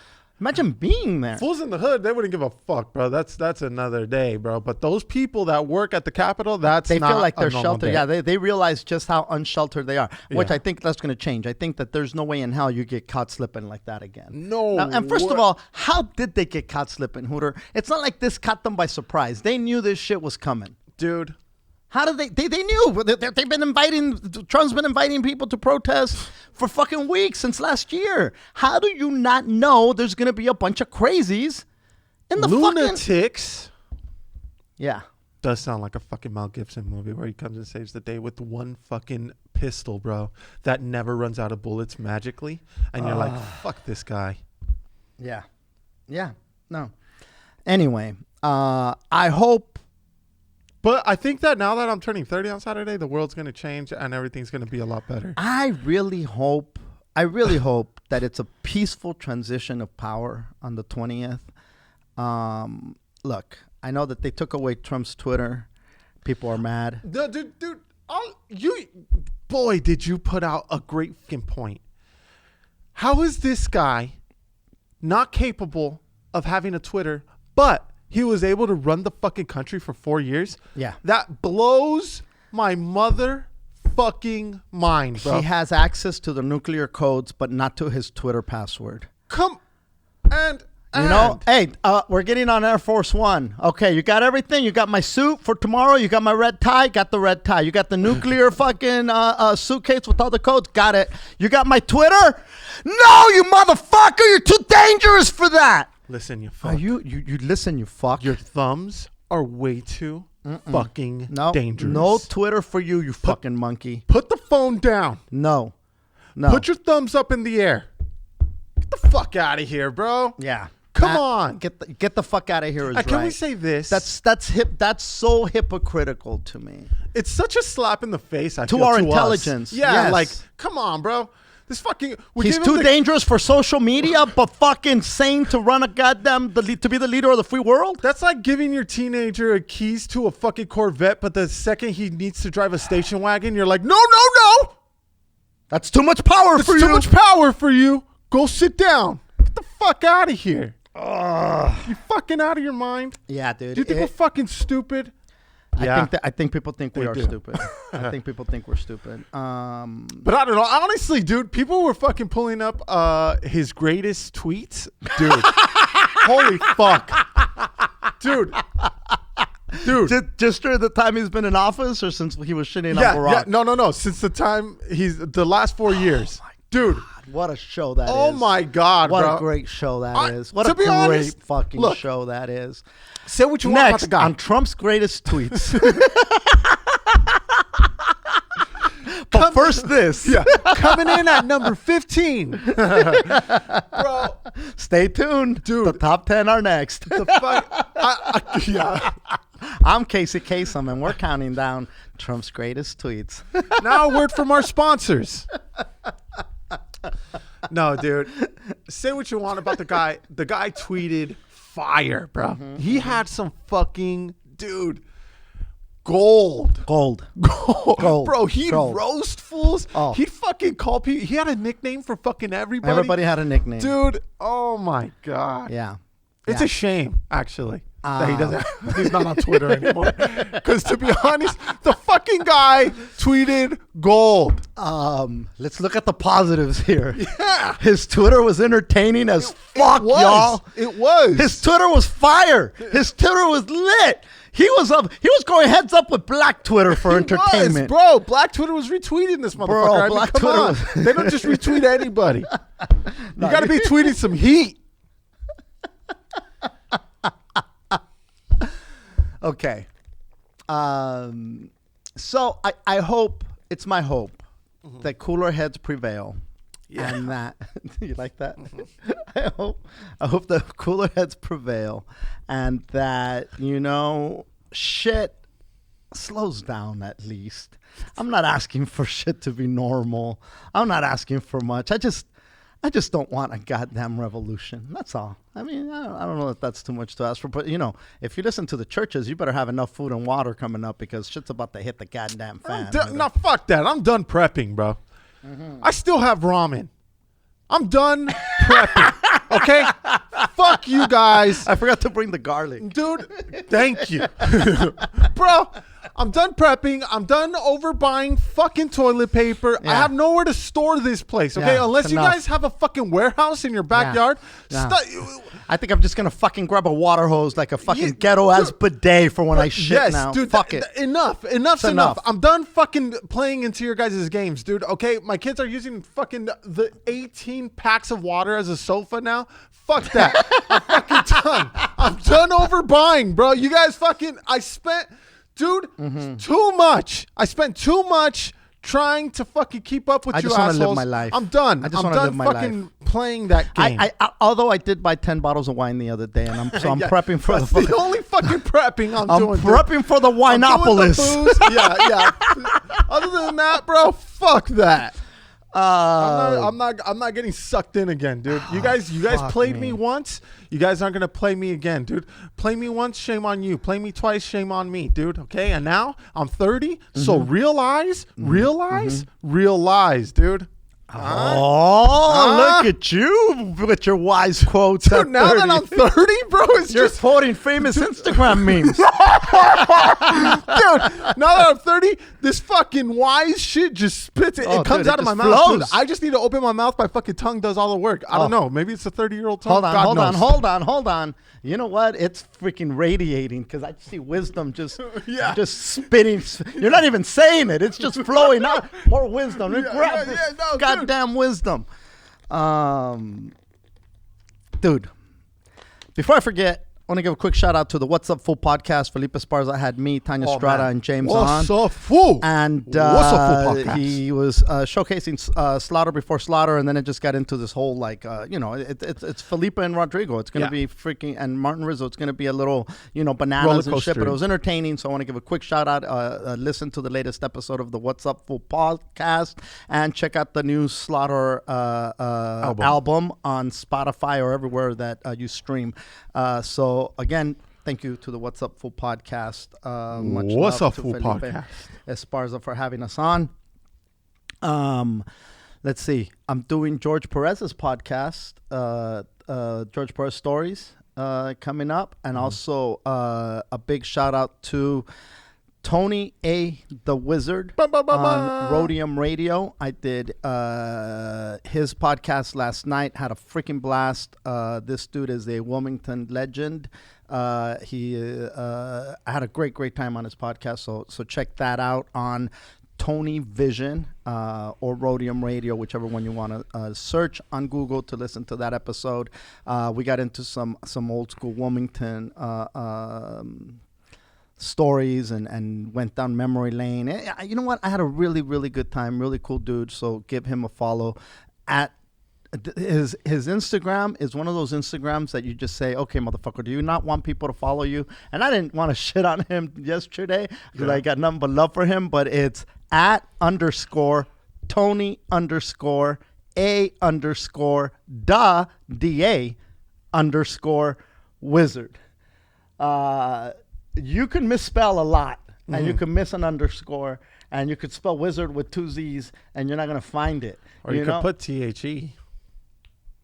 Speaker 3: Imagine being there.
Speaker 2: Fools in the hood, they wouldn't give a fuck, bro. That's another day, bro. But those people that work at the Capitol, they
Speaker 3: feel like they're sheltered.
Speaker 2: Day.
Speaker 3: Yeah, they realize just how unsheltered they are, which I think that's going to change. I think that there's no way in hell you get caught slipping like that again.
Speaker 2: No.
Speaker 3: Now, and first of all, how did they get caught slipping, Hooter? It's not like this caught them by surprise. They knew this shit was coming.
Speaker 2: Dude.
Speaker 3: How did they knew. They've been Trump's been inviting people to protest for fucking weeks since last year. How do you not know there's going to be a bunch of crazies in the
Speaker 2: lunatics?
Speaker 3: Yeah.
Speaker 2: Does sound like a fucking Mel Gibson movie where he comes and saves the day with one fucking pistol, bro, that never runs out of bullets magically. And you're like, fuck this guy.
Speaker 3: Yeah. Yeah. No. Anyway, I hope.
Speaker 2: But I think that now that I'm turning 30 on Saturday, the world's going to change and everything's going to be a lot better.
Speaker 3: I really hope that it's a peaceful transition of power on the 20th. Look, I know that they took away Trump's Twitter. People are mad.
Speaker 2: Dude, boy, did you put out a great fucking point. How is this guy not capable of having a Twitter, but he was able to run the fucking country for 4 years?
Speaker 3: Yeah.
Speaker 2: That blows my motherfucking mind, bro.
Speaker 3: He has access to the nuclear codes, but not to his Twitter password.
Speaker 2: You
Speaker 3: know, hey, we're getting on Air Force One. Okay, you got everything. You got my suit for tomorrow. You got my red tie. Got the red tie. You got the nuclear fucking suitcase with all the codes. Got it. You got my Twitter? No, you motherfucker. You're too dangerous for that.
Speaker 2: Listen, you fuck.
Speaker 3: You listen, you fuck.
Speaker 2: Your thumbs are way too fucking dangerous.
Speaker 3: No Twitter for you, you fucking monkey.
Speaker 2: Put the phone down.
Speaker 3: No.
Speaker 2: Put your thumbs up in the air. Get the fuck out of here, bro.
Speaker 3: Yeah.
Speaker 2: Come on.
Speaker 3: Get the fuck out of here is right.
Speaker 2: Can we say this?
Speaker 3: That's so hypocritical to me.
Speaker 2: It's such a slap in the face, I feel,
Speaker 3: to our
Speaker 2: to
Speaker 3: intelligence.
Speaker 2: Us. Yeah,
Speaker 3: yes.
Speaker 2: like, come on, bro. This fucking...
Speaker 3: He's too dangerous for social media, but fucking sane to run a goddamn... to be the leader of the free world?
Speaker 2: That's like giving your teenager a keys to a fucking Corvette, but the second he needs to drive a station wagon, you're like, no.
Speaker 3: That's too much power for you.
Speaker 2: That's too much power for you. Go sit down. Get the fuck out of here. You fucking out of your mind?
Speaker 3: Yeah, dude.
Speaker 2: Do you think we're fucking stupid? Yeah.
Speaker 3: I think people think we are
Speaker 2: do.
Speaker 3: stupid. I think people think we're stupid.
Speaker 2: But I don't know. Honestly, dude, people were fucking pulling up his greatest tweets. Dude. Holy fuck. Dude.
Speaker 3: Just during the time he's been in office, or since he was shitting on Barack?
Speaker 2: No. Since the time the last 4 years. Dude.
Speaker 3: God, what a show that is.
Speaker 2: Oh my God,
Speaker 3: what
Speaker 2: bro.
Speaker 3: a great show that is. What
Speaker 2: to
Speaker 3: a
Speaker 2: be
Speaker 3: great
Speaker 2: honest,
Speaker 3: fucking
Speaker 2: look,
Speaker 3: show that is.
Speaker 2: Say what you want about
Speaker 3: Next
Speaker 2: the guy.
Speaker 3: on Trump's greatest tweets. But first this.
Speaker 2: Yeah. Coming in at number 15. Bro.
Speaker 3: Stay tuned.
Speaker 2: Dude.
Speaker 3: The top 10 are next.
Speaker 2: The fuck. Yeah.
Speaker 3: I'm Casey Kasem, and we're counting down Trump's greatest tweets.
Speaker 2: Now a word from our sponsors. No, dude. Say what you want about the guy. The guy tweeted fire, bro. He had some fucking gold. Bro, he'd roast fools.
Speaker 3: Oh.
Speaker 2: He'd fucking call people. He had a nickname for fucking everybody.
Speaker 3: Everybody had a nickname.
Speaker 2: Dude, oh my God.
Speaker 3: Yeah.
Speaker 2: It's a shame, actually, that he doesn't. He's not on Twitter anymore. Because to be honest, the fucking guy tweeted gold.
Speaker 3: Let's look at the positives here.
Speaker 2: Yeah,
Speaker 3: His Twitter was entertaining as fuck, y'all.
Speaker 2: It was.
Speaker 3: His Twitter was fire. His Twitter was lit. He was going heads up with Black Twitter for entertainment.
Speaker 2: Bro, Black Twitter was retweeting this motherfucker.
Speaker 3: Black
Speaker 2: come
Speaker 3: Twitter
Speaker 2: on.
Speaker 3: was-
Speaker 2: They don't just retweet anybody. You got to be tweeting some heat.
Speaker 3: Okay. So I hope, it's my hope that cooler heads prevail.
Speaker 2: Yeah.
Speaker 3: And that, you like that? I hope that cooler heads prevail, and that, shit slows down at least. I'm not asking for shit to be normal. I'm not asking for much. I just don't want a goddamn revolution. That's all. I mean, I don't know if that's too much to ask for, but if you listen to the churches, you better have enough food and water coming up, because shit's about to hit the goddamn fan.
Speaker 2: No, fuck that. I'm done prepping, bro. I still have ramen. I'm done prepping. Okay? Fuck you guys.
Speaker 3: I forgot to bring the garlic.
Speaker 2: Dude, thank you. Bro, I'm done prepping. I'm done overbuying fucking toilet paper.
Speaker 3: Yeah.
Speaker 2: I have nowhere to store this place, okay?
Speaker 3: Yeah,
Speaker 2: Unless you
Speaker 3: enough.
Speaker 2: guys have a fucking warehouse in your backyard.
Speaker 3: Yeah. I think I'm just going to fucking grab a water hose like a fucking ghetto-ass bidet for when I shit now.
Speaker 2: Dude,
Speaker 3: fuck it.
Speaker 2: Enough's enough.
Speaker 3: enough.
Speaker 2: I'm done fucking playing into your guys' games, dude. Okay, my kids are using fucking the 18 packs of water as a sofa now. Fuck that. I'm fucking done. I'm done overbuying, bro. You guys too much. I spent too much trying to fucking keep up with
Speaker 3: I
Speaker 2: you
Speaker 3: just want
Speaker 2: assholes.
Speaker 3: to live my life.
Speaker 2: I'm done.
Speaker 3: I just
Speaker 2: I'm
Speaker 3: want to
Speaker 2: done
Speaker 3: live my
Speaker 2: fucking
Speaker 3: life.
Speaker 2: playing that game.
Speaker 3: Although I did buy 10 bottles of wine the other day, and I'm
Speaker 2: Yeah,
Speaker 3: prepping for
Speaker 2: that's the only fucking prepping I'm doing. dude.
Speaker 3: prepping for the
Speaker 2: I'm doing the
Speaker 3: Wineopolis.
Speaker 2: booze. Yeah. Other than that, bro, fuck that. I'm not getting sucked in again, dude. You guys played me once. You guys aren't gonna play me again, dude. Play me once, shame on you. Play me twice, shame on me, dude. Okay, and now I'm 30, so realize, dude.
Speaker 3: Look at you with your wise quotes.
Speaker 2: Dude, now that I'm 30, bro, it's
Speaker 3: You're
Speaker 2: just
Speaker 3: quoting famous Instagram memes.
Speaker 2: dude, now that I'm 30, this fucking wise shit just spits it.
Speaker 3: Oh,
Speaker 2: It comes
Speaker 3: dude, it
Speaker 2: out of my
Speaker 3: just
Speaker 2: mouth. Dude,
Speaker 3: flows.
Speaker 2: I just need to open my mouth. My fucking tongue does all the work. I don't know. Maybe it's a 30-year-old tongue.
Speaker 3: Hold on. You know what? It's freaking radiating, because I see wisdom just spitting. You're not even saying it. It's just flowing out. More wisdom. Grab this goddamn wisdom. Dude, before I forget, I want to give a quick shout out to the What's Up Fool podcast. Felipe Esparza had me, Tanya Strada, and James on.
Speaker 2: What's up, fool?
Speaker 3: And
Speaker 2: What's Up Fool podcast?
Speaker 3: he was showcasing Slaughter Before Slaughter, and then it just got into this whole it's Felipe and Rodrigo. It's going to be freaking, and Martin Rizzo. It's going to be a little bananas and shit, but it was entertaining. So I want to give a quick shout out. Listen to the latest episode of the What's Up Fool podcast, and check out the new Slaughter album on Spotify or everywhere that you stream. So again, thank you to the What's Up Fool podcast. Much
Speaker 2: What's
Speaker 3: love
Speaker 2: Up
Speaker 3: to
Speaker 2: Fool
Speaker 3: Felipe
Speaker 2: podcast?
Speaker 3: Esparza for having us on. Let's see. I'm doing George Perez's podcast, George Perez Stories, coming up, and also a big shout out to Tony A. the Wizard
Speaker 2: Ba, ba, ba,
Speaker 3: on
Speaker 2: ba.
Speaker 3: Rhodium Radio. I did his podcast last night. Had a freaking blast. This dude is a Wilmington legend. I had a great time on his podcast. So check that out on Tony Vision or Rhodium Radio, whichever one you want to search on Google to listen to that episode. We got into some old school Wilmington stories and went down memory lane. You know what? I had a really good time. Really cool dude. So give him a follow. At his Instagram is one of those Instagrams that you just say, okay, motherfucker, do you not want people to follow you? And I didn't want to shit on him yesterday because I got nothing but love for him. But it's @ Tony _ A _ DA _ Wizard. You can misspell a lot, and you can miss an underscore, and you could spell wizard with 2 Z's, and you're not going to find it.
Speaker 2: Or you could put THE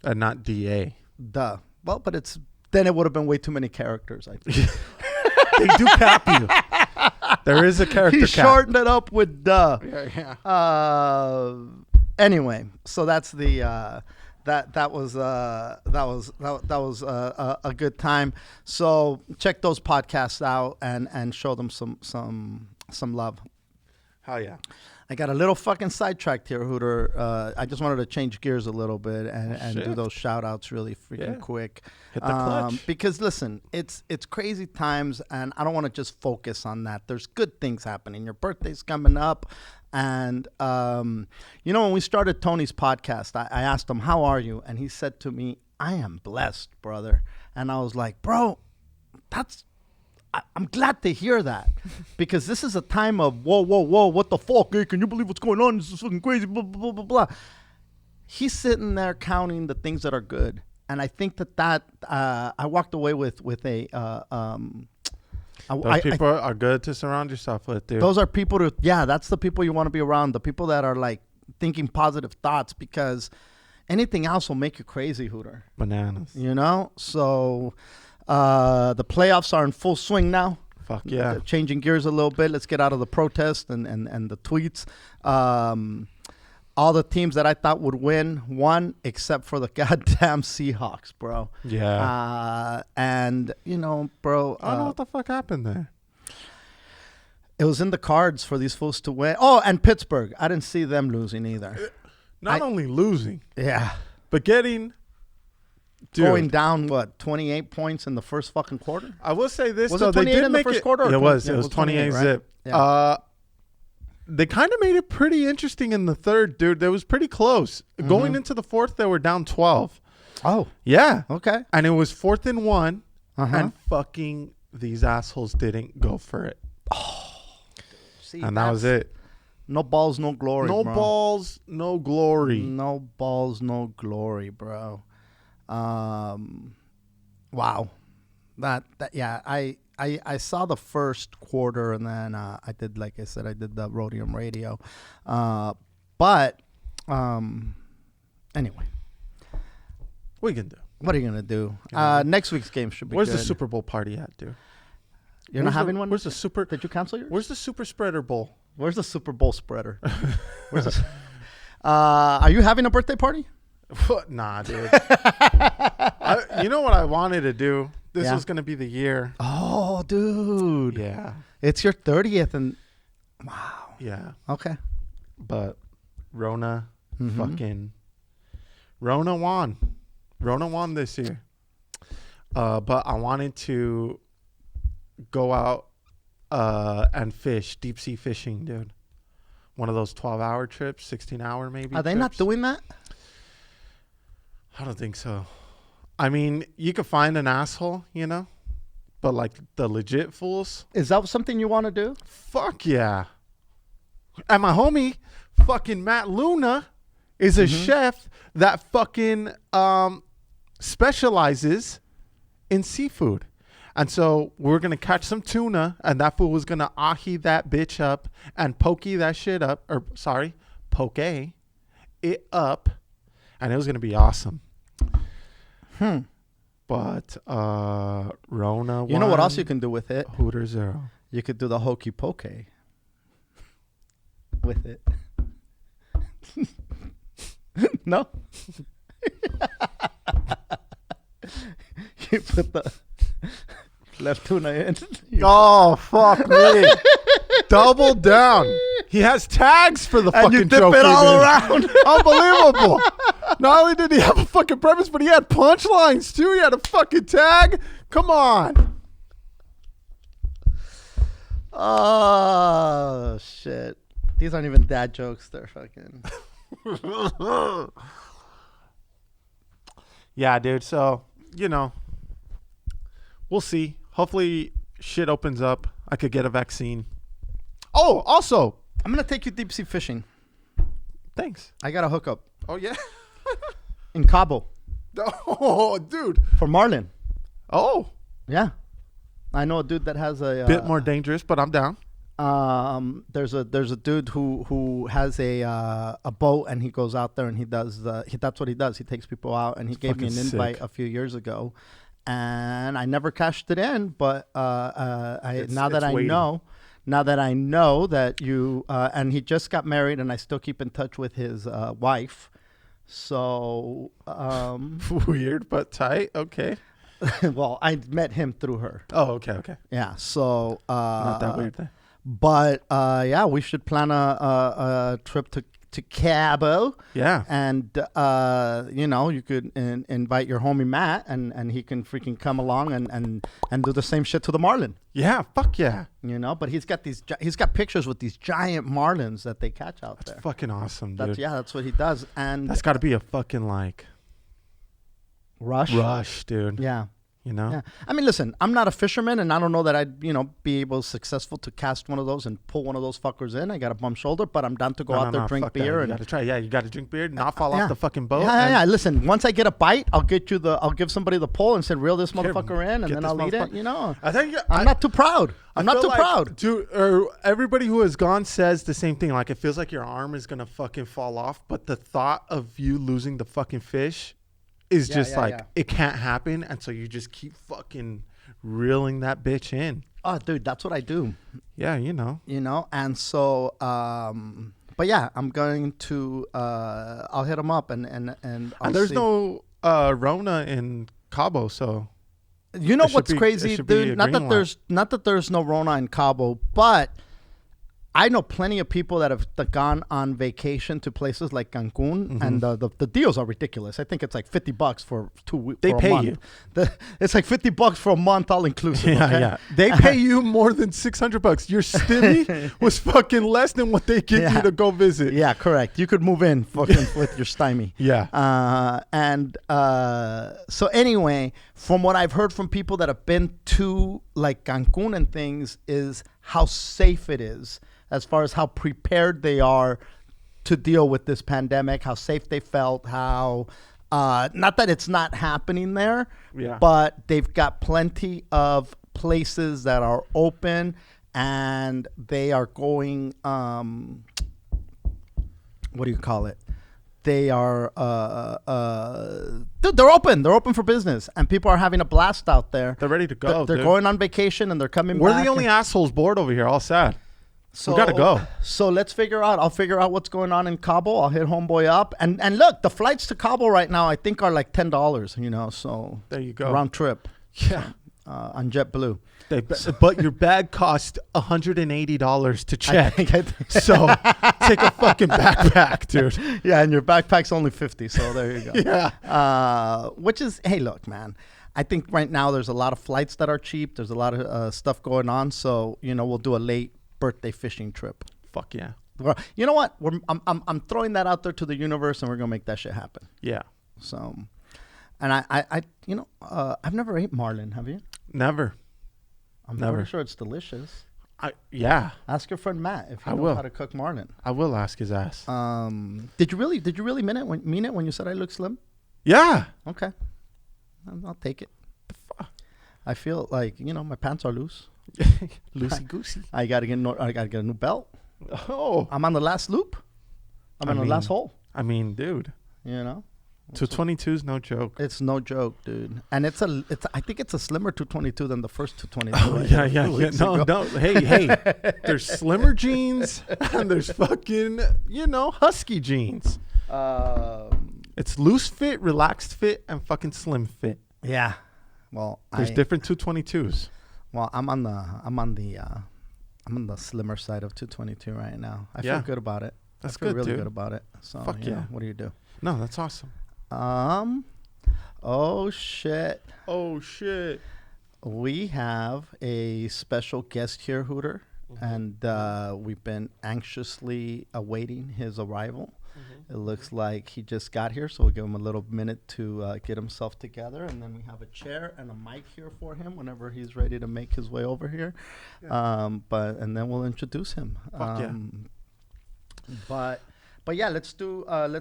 Speaker 2: and not DA.
Speaker 3: Duh. Well, but then it would have been way too many characters, I think.
Speaker 2: They do cap you. There is a character
Speaker 3: He
Speaker 2: cap.
Speaker 3: shortened it up with duh.
Speaker 2: Yeah.
Speaker 3: Anyway, so that's the that was a good time. So check those podcasts out and show them some love.
Speaker 2: Hell yeah.
Speaker 3: I got a little fucking sidetracked here, Hooter. I just wanted to change gears a little bit and do those shout outs really freaking quick.
Speaker 2: Hit the clutch.
Speaker 3: Because listen, it's crazy times, and I don't want to just focus on that. There's good things happening. Your birthday's coming up. And, when we started Tony's podcast, I asked him, how are you? And he said to me, I am blessed, brother. And I was like, bro, I'm glad to hear that, because this is a time of whoa, what the fuck? Hey, can you believe what's going on? This is fucking crazy, blah, blah, blah, blah. He's sitting there counting the things that are good. And I think that I walked away with a...
Speaker 2: Those people are good to surround yourself with, dude.
Speaker 3: Those are people that's the people you want to be around. The people that are like thinking positive thoughts, because anything else will make you crazy, Hooter.
Speaker 2: Bananas.
Speaker 3: So the playoffs are in full swing now.
Speaker 2: Fuck yeah.
Speaker 3: Changing gears a little bit. Let's get out of the protest and the tweets. All the teams that I thought would won, except for the goddamn Seahawks, bro.
Speaker 2: Yeah.
Speaker 3: And, bro.
Speaker 2: I don't know what the fuck happened there.
Speaker 3: It was in the cards for these fools to win. Oh, and Pittsburgh. I didn't see them losing either.
Speaker 2: Not only losing.
Speaker 3: Yeah.
Speaker 2: But getting...
Speaker 3: Going down, 28 points in the first fucking quarter?
Speaker 2: I will say this,
Speaker 3: was
Speaker 2: though.
Speaker 3: It 28
Speaker 2: they did
Speaker 3: in
Speaker 2: make
Speaker 3: the first
Speaker 2: it,
Speaker 3: quarter?
Speaker 2: It was 28
Speaker 3: right?
Speaker 2: zip.
Speaker 3: Yeah.
Speaker 2: They kind of made it pretty interesting in the third, dude. That was pretty close. Mm-hmm. Going into the fourth, they were down 12.
Speaker 3: Oh.
Speaker 2: Yeah.
Speaker 3: Okay.
Speaker 2: And it was 4th and 1, and fucking these assholes didn't go for it.
Speaker 3: Oh. See,
Speaker 2: and that was it.
Speaker 3: No balls, no glory,
Speaker 2: No
Speaker 3: bro.
Speaker 2: balls, no glory.
Speaker 3: No balls, no glory, bro. Wow. I saw the first quarter, and then I did, like I said, I did the Rhodium Radio. But anyway.
Speaker 2: What are you going to do?
Speaker 3: What are you going to do? Next week's game should be
Speaker 2: Where's
Speaker 3: good.
Speaker 2: the Super Bowl party at, dude?
Speaker 3: You're not having one?
Speaker 2: Where's the Super...
Speaker 3: Did you cancel yours?
Speaker 2: Where's the Super Spreader Bowl?
Speaker 3: Where's the Super Bowl spreader? Where's this? Are you having a birthday party?
Speaker 2: Nah, dude. You know what I wanted to do? This was going to be the year.
Speaker 3: Oh, dude.
Speaker 2: Yeah.
Speaker 3: It's your 30th, and wow.
Speaker 2: Yeah.
Speaker 3: Okay.
Speaker 2: But Rona won. Rona won this year. But I wanted to go out and fish, deep sea fishing, dude. One of those 12-hour trips, 16-hour maybe.
Speaker 3: Are they not doing that?
Speaker 2: I don't think so. I mean, you could find an asshole, but like the legit fools.
Speaker 3: Is that something you want to do?
Speaker 2: Fuck yeah. And my homie, fucking Matt Luna, is a chef that fucking specializes in seafood. And so we're going to catch some tuna, and that fool was going to ahi that bitch up and pokey that shit up, poke it up, and it was going to be awesome. But Rona won.
Speaker 3: You know what else you can do with it?
Speaker 2: Hooter 0.
Speaker 3: You could do the hokey poke with it. No? You put the left tuna in.
Speaker 2: Oh, fuck me. Double down. He has tags for the
Speaker 3: And
Speaker 2: fucking
Speaker 3: you dip
Speaker 2: joke.
Speaker 3: it all
Speaker 2: man.
Speaker 3: around.
Speaker 2: Unbelievable. Not only did he have a fucking premise, but he had punchlines too. He had a fucking tag. Come on.
Speaker 3: Oh, shit. These aren't even dad jokes. They're fucking...
Speaker 2: Yeah, dude. So, we'll see. Hopefully shit opens up. I could get a vaccine. Oh, also,
Speaker 3: I'm going to take you deep sea fishing.
Speaker 2: thanks.
Speaker 3: I got a hookup
Speaker 2: Oh, yeah.
Speaker 3: in Cabo
Speaker 2: Oh, dude.
Speaker 3: for marlin.
Speaker 2: Oh,
Speaker 3: Yeah. I know a dude that has a...
Speaker 2: bit more dangerous, but I'm down.
Speaker 3: There's a dude who has a boat, and he goes out there and that's what he does. He takes people out, and he gave me an
Speaker 2: fucking
Speaker 3: invite
Speaker 2: sick.
Speaker 3: a few years ago, and I never cashed it in. But
Speaker 2: It's
Speaker 3: now that I know that you and he just got married, and I still keep in touch with his wife. So
Speaker 2: Weird, but tight. Okay.
Speaker 3: well, I met him through her.
Speaker 2: Oh, okay.
Speaker 3: Yeah. So
Speaker 2: Not that weird then.
Speaker 3: But yeah, we should plan a trip to Cabo.
Speaker 2: Yeah.
Speaker 3: And you could invite your homie Matt, and he can freaking come along and do the same shit to the marlin.
Speaker 2: Yeah. Fuck yeah.
Speaker 3: But he's got pictures with these giant marlins that they catch out there.
Speaker 2: Fucking awesome, dude.
Speaker 3: That's what he does. And
Speaker 2: That's got to be a fucking rush, dude.
Speaker 3: Yeah.
Speaker 2: Yeah.
Speaker 3: I mean, listen, I'm not a fisherman, and I don't know that I'd, be able successful to cast one of those and pull one of those fuckers in. I got a bum shoulder, but I'm down to go out there, drink
Speaker 2: fuck
Speaker 3: beer,
Speaker 2: that.
Speaker 3: and
Speaker 2: You got to try. Yeah, you got to drink beer, not fall off the fucking boat.
Speaker 3: Yeah. Listen, once I get a bite, I'll give somebody the pole and say, reel this motherfucker in, and
Speaker 2: get
Speaker 3: then
Speaker 2: this
Speaker 3: I'll eat it.
Speaker 2: motherfucker- I think
Speaker 3: I'm not too proud. I'm not too proud.
Speaker 2: Dude, everybody who has gone says the same thing. Like, it feels like your arm is going to fucking fall off, but the thought of you losing the fucking fish is it can't happen, and so you just keep fucking reeling that bitch in.
Speaker 3: Oh, dude, that's what I do.
Speaker 2: Yeah,
Speaker 3: And so, but yeah, I'm going to. I'll hit him up and I'll
Speaker 2: there's
Speaker 3: see.
Speaker 2: no Rona in Cabo, so
Speaker 3: You know
Speaker 2: it should
Speaker 3: what's
Speaker 2: be-
Speaker 3: crazy,
Speaker 2: it should be a
Speaker 3: dude? Not
Speaker 2: green
Speaker 3: that there's no Rona in Cabo, but I know plenty of people that have gone on vacation to places like Cancun, and the deals are ridiculous. I think it's like $50 for 2 weeks.
Speaker 2: They
Speaker 3: for
Speaker 2: pay
Speaker 3: a month.
Speaker 2: you.
Speaker 3: It's like $50 for a month, all inclusive.
Speaker 2: Yeah,
Speaker 3: okay?
Speaker 2: yeah. They pay you more than $600. Your stimmy was fucking less than what they give you to go visit.
Speaker 3: Yeah, correct. You could move in fucking with your stymie.
Speaker 2: Yeah.
Speaker 3: So anyway, from what I've heard from people that have been to like Cancun and things, is how safe it is, as far as how prepared they are to deal with this pandemic, how safe they felt, how not that it's not happening there, but they've got plenty of places that are open, and they are going what do you call it? They are dude, they're open. They're open for business, and people are having a blast out there.
Speaker 2: They're ready to go.
Speaker 3: They're
Speaker 2: dude.
Speaker 3: going on vacation, and they're coming
Speaker 2: We're
Speaker 3: back.
Speaker 2: the only assholes bored over here, all sad.
Speaker 3: So
Speaker 2: we gotta go.
Speaker 3: So let's figure out. I'll figure out what's going on in Cabo. I'll hit homeboy up, and look, the flights to Cabo right now I think are like $10. So
Speaker 2: There you go.
Speaker 3: round trip.
Speaker 2: Yeah.
Speaker 3: On JetBlue.
Speaker 2: But your bag cost $180 to check. So take a fucking backpack, dude.
Speaker 3: Yeah, and your backpack's only $50. So there you go.
Speaker 2: Yeah.
Speaker 3: Which is, hey, look, man. I think right now there's a lot of flights that are cheap. There's a lot of stuff going on. So we'll do a late birthday fishing trip.
Speaker 2: Fuck yeah.
Speaker 3: Well, you know what? I'm throwing that out there to the universe, and we're gonna make that shit happen.
Speaker 2: Yeah.
Speaker 3: So, and I've never ate marlin. Have you?
Speaker 2: Never.
Speaker 3: I'm
Speaker 2: Never.
Speaker 3: pretty sure it's delicious.
Speaker 2: Yeah.
Speaker 3: Ask your friend Matt if he
Speaker 2: I
Speaker 3: knows
Speaker 2: will.
Speaker 3: how to cook marlin.
Speaker 2: I will ask his ass.
Speaker 3: Did you really mean it when you said I look slim?
Speaker 2: Yeah.
Speaker 3: Okay, I'll take it. I feel like my pants are loose.
Speaker 2: Loosey goosey.
Speaker 3: I gotta get a new belt.
Speaker 2: Oh.
Speaker 3: I'm on the last loop. I'm on the last hole.
Speaker 2: I mean, dude. 222 is no joke.
Speaker 3: It's no joke, dude. And I think it's a slimmer 222 than the first 222.
Speaker 2: Oh, yeah. No. Hey. There's slimmer jeans and there's fucking, husky jeans. It's loose fit, relaxed fit, and fucking slim fit.
Speaker 3: Yeah. Well,
Speaker 2: there's different 222s.
Speaker 3: Well, I'm on the slimmer side of 222 right now. I feel good about it.
Speaker 2: That's
Speaker 3: I feel
Speaker 2: good,
Speaker 3: really
Speaker 2: dude.
Speaker 3: good about it. So,
Speaker 2: Fuck yeah.
Speaker 3: What do you do?
Speaker 2: No, that's awesome.
Speaker 3: Oh shit. We have a special guest here, Hooter, and we've been anxiously awaiting his arrival. It looks like he just got here, so we'll give him a little minute to get himself together, and then we have a chair and a mic here for him whenever he's ready to make his way over here.
Speaker 2: Yeah.
Speaker 3: And then we'll introduce him.
Speaker 2: Fuck yeah.
Speaker 3: But yeah, let's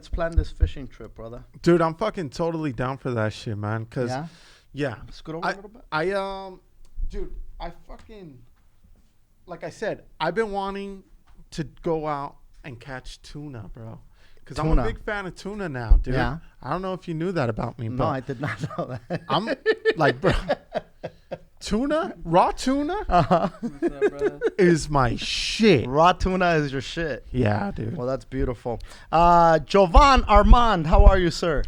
Speaker 3: plan this fishing trip, brother.
Speaker 2: Dude, I'm fucking totally down for that shit, man. Cause yeah.
Speaker 3: Scoot over a little bit.
Speaker 2: Dude, I fucking, like I said, I've been wanting to go out and catch tuna, bro. Because I'm a big fan of tuna now, dude.
Speaker 3: Yeah.
Speaker 2: I don't know if you knew that about me,
Speaker 3: No,
Speaker 2: but
Speaker 3: I did not know that.
Speaker 2: I'm like, bro, raw tuna is my shit.
Speaker 3: Raw tuna is your shit.
Speaker 2: Yeah, dude.
Speaker 3: Well, that's beautiful. Jovan Armand, how are you, sir?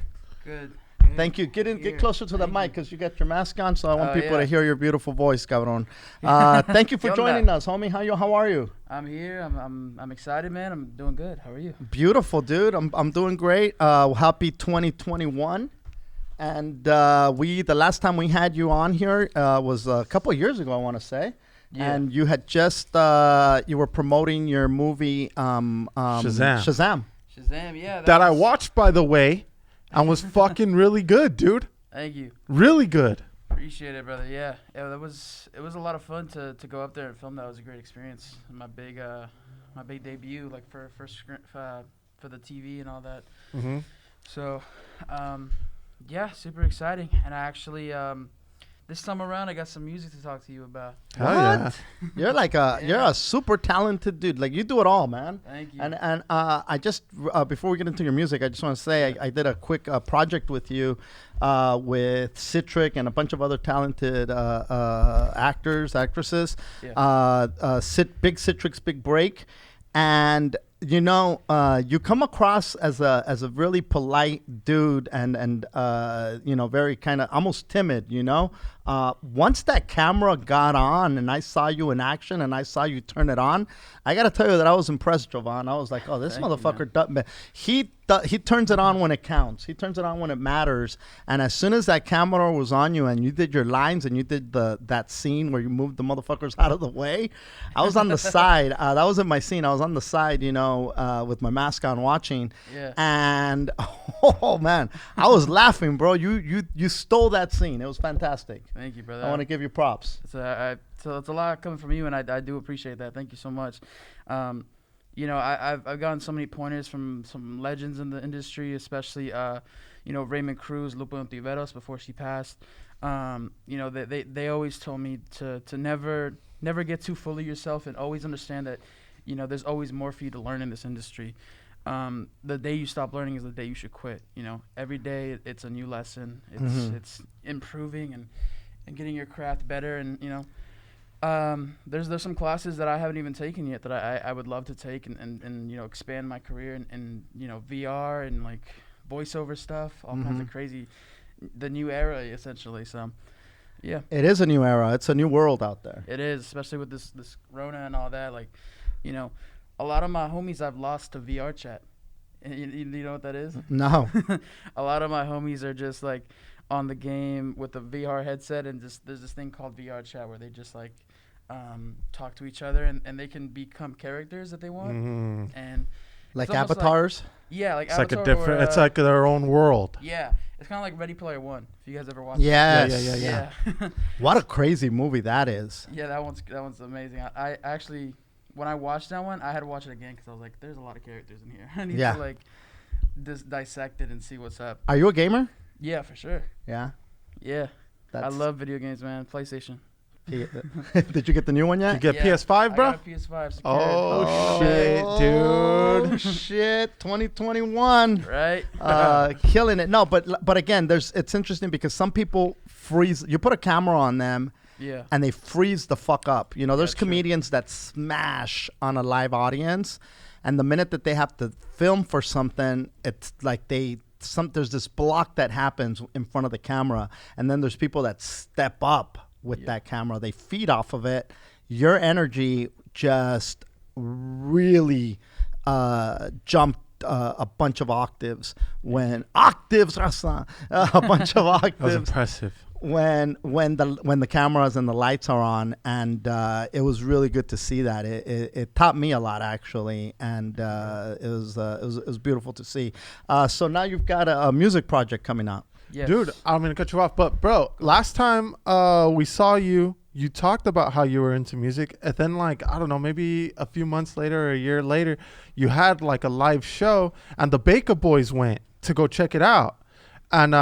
Speaker 4: Good.
Speaker 3: Thank you. Get closer to the mic because you got your mask on, so I want people
Speaker 4: yeah.
Speaker 3: to hear your beautiful voice, cabron. Thank you for joining us, homie. How are you?
Speaker 4: I'm here. I'm excited, man. I'm doing good. How are you?
Speaker 3: Beautiful, dude. I'm doing great. Happy 2021. And the last time we had you on here was a couple of years ago, I want to say.
Speaker 4: Yeah.
Speaker 3: And you had just you were promoting your movie Shazam.
Speaker 4: Shazam, yeah.
Speaker 2: That I watched, by the way, and was fucking really good, dude.
Speaker 4: Thank you.
Speaker 2: Really good.
Speaker 4: Appreciate it, brother. Yeah. It was a lot of fun to go up there and film. That was a great experience. My big debut, like for the TV and all that.
Speaker 2: Mm-hmm.
Speaker 4: So, yeah, super exciting. And I actually this time around I got some music to talk to you about.
Speaker 2: Hell yeah.
Speaker 3: You're like you're a super talented dude. Like you do it all, man.
Speaker 4: Thank you.
Speaker 3: And I just before we get into your music, I just want to say I did a quick project with you with Citric and a bunch of other talented actors, actresses.
Speaker 4: Yeah.
Speaker 3: Big Citric's Big Break, and you come across as a really polite dude and very kind of almost timid, once that camera got on and I saw you in action and I saw you turn it on, I got to tell you that I was impressed, Jovan. I was like, oh, this motherfucker doesn't. He turns it on when it counts. He turns it on when it matters. And as soon as that camera was on you and you did your lines and you did that scene where you moved the motherfuckers out of the way, I was on the side. That wasn't my scene. I was on the side, with my mask on watching.
Speaker 4: Yeah.
Speaker 3: And, oh, man, I was laughing, bro. You stole that scene. It was fantastic.
Speaker 4: Thank you, brother.
Speaker 3: I want to give you props.
Speaker 4: So it's a lot coming from you, and I do appreciate that. Thank you so much. I've gotten so many pointers from some legends in the industry, especially Raymond Cruz, Lupe Ontiveros before she passed. They always told me to never get too full of yourself and always understand that there's always more for you to learn in this industry. The day you stop learning is the day you should quit. Every day it's a new lesson. It's improving and getting your craft better, and there's some classes that I haven't even taken yet that I would love to take and expand my career in VR and like voiceover stuff, all kinds of crazy, the new era essentially. So yeah, it is a new era. It's a new world out there. It is, especially with this Rona and all that. Like, a lot of my homies I've lost to VR chat. You know what that is? No. A lot of my homies are just like on the game with the VR headset, and just there's this thing called VR chat where they just like talk to each other and they can become characters that they want. And like avatars? Like
Speaker 2: it's like a different, it's like their own world.
Speaker 4: Yeah. It's kind of like Ready Player One, if you guys ever watched
Speaker 3: it.
Speaker 4: Yeah.
Speaker 3: What a crazy movie that is.
Speaker 4: Yeah, that one's amazing. I actually, when I watched that one, I had to watch it again because I was like, there's a lot of characters in here. I need to like just dissect it and see what's up.
Speaker 3: Are you a gamer?
Speaker 4: Yeah, for sure.
Speaker 3: Yeah?
Speaker 4: Yeah. I love video games, man. PlayStation.
Speaker 3: Did you get the new one yet?
Speaker 2: You get PS5, bro?
Speaker 4: I got a PS5 secured.
Speaker 2: Oh, shit,
Speaker 3: Oh,
Speaker 2: dude.
Speaker 3: shit, 2021.
Speaker 4: Right?
Speaker 3: Killing it. No, but again, it's interesting because some people freeze. You put a camera on them,
Speaker 4: Yeah.
Speaker 3: and they freeze the fuck up. You know, there's
Speaker 4: Yeah, true.
Speaker 3: comedians that smash on a live audience, and the minute that they have to film for something, it's like there's this block that happens in front of the camera, and then there's people that step up with that camera. They feed off of it. Your energy just really jumped a bunch of octaves a bunch of octaves.
Speaker 2: That was impressive.
Speaker 3: When the cameras and the lights are on, and it was really good to see that. It taught me a lot, actually, and it was beautiful to see. So now you've got a music project coming out.
Speaker 4: Yes.
Speaker 2: Dude, I'm going to cut you off. But, bro, last time we saw you talked about how you were into music. And then, like, I don't know, maybe a few months later or a year later, you had, like, a live show. And the Baker Boys went to go check it out. And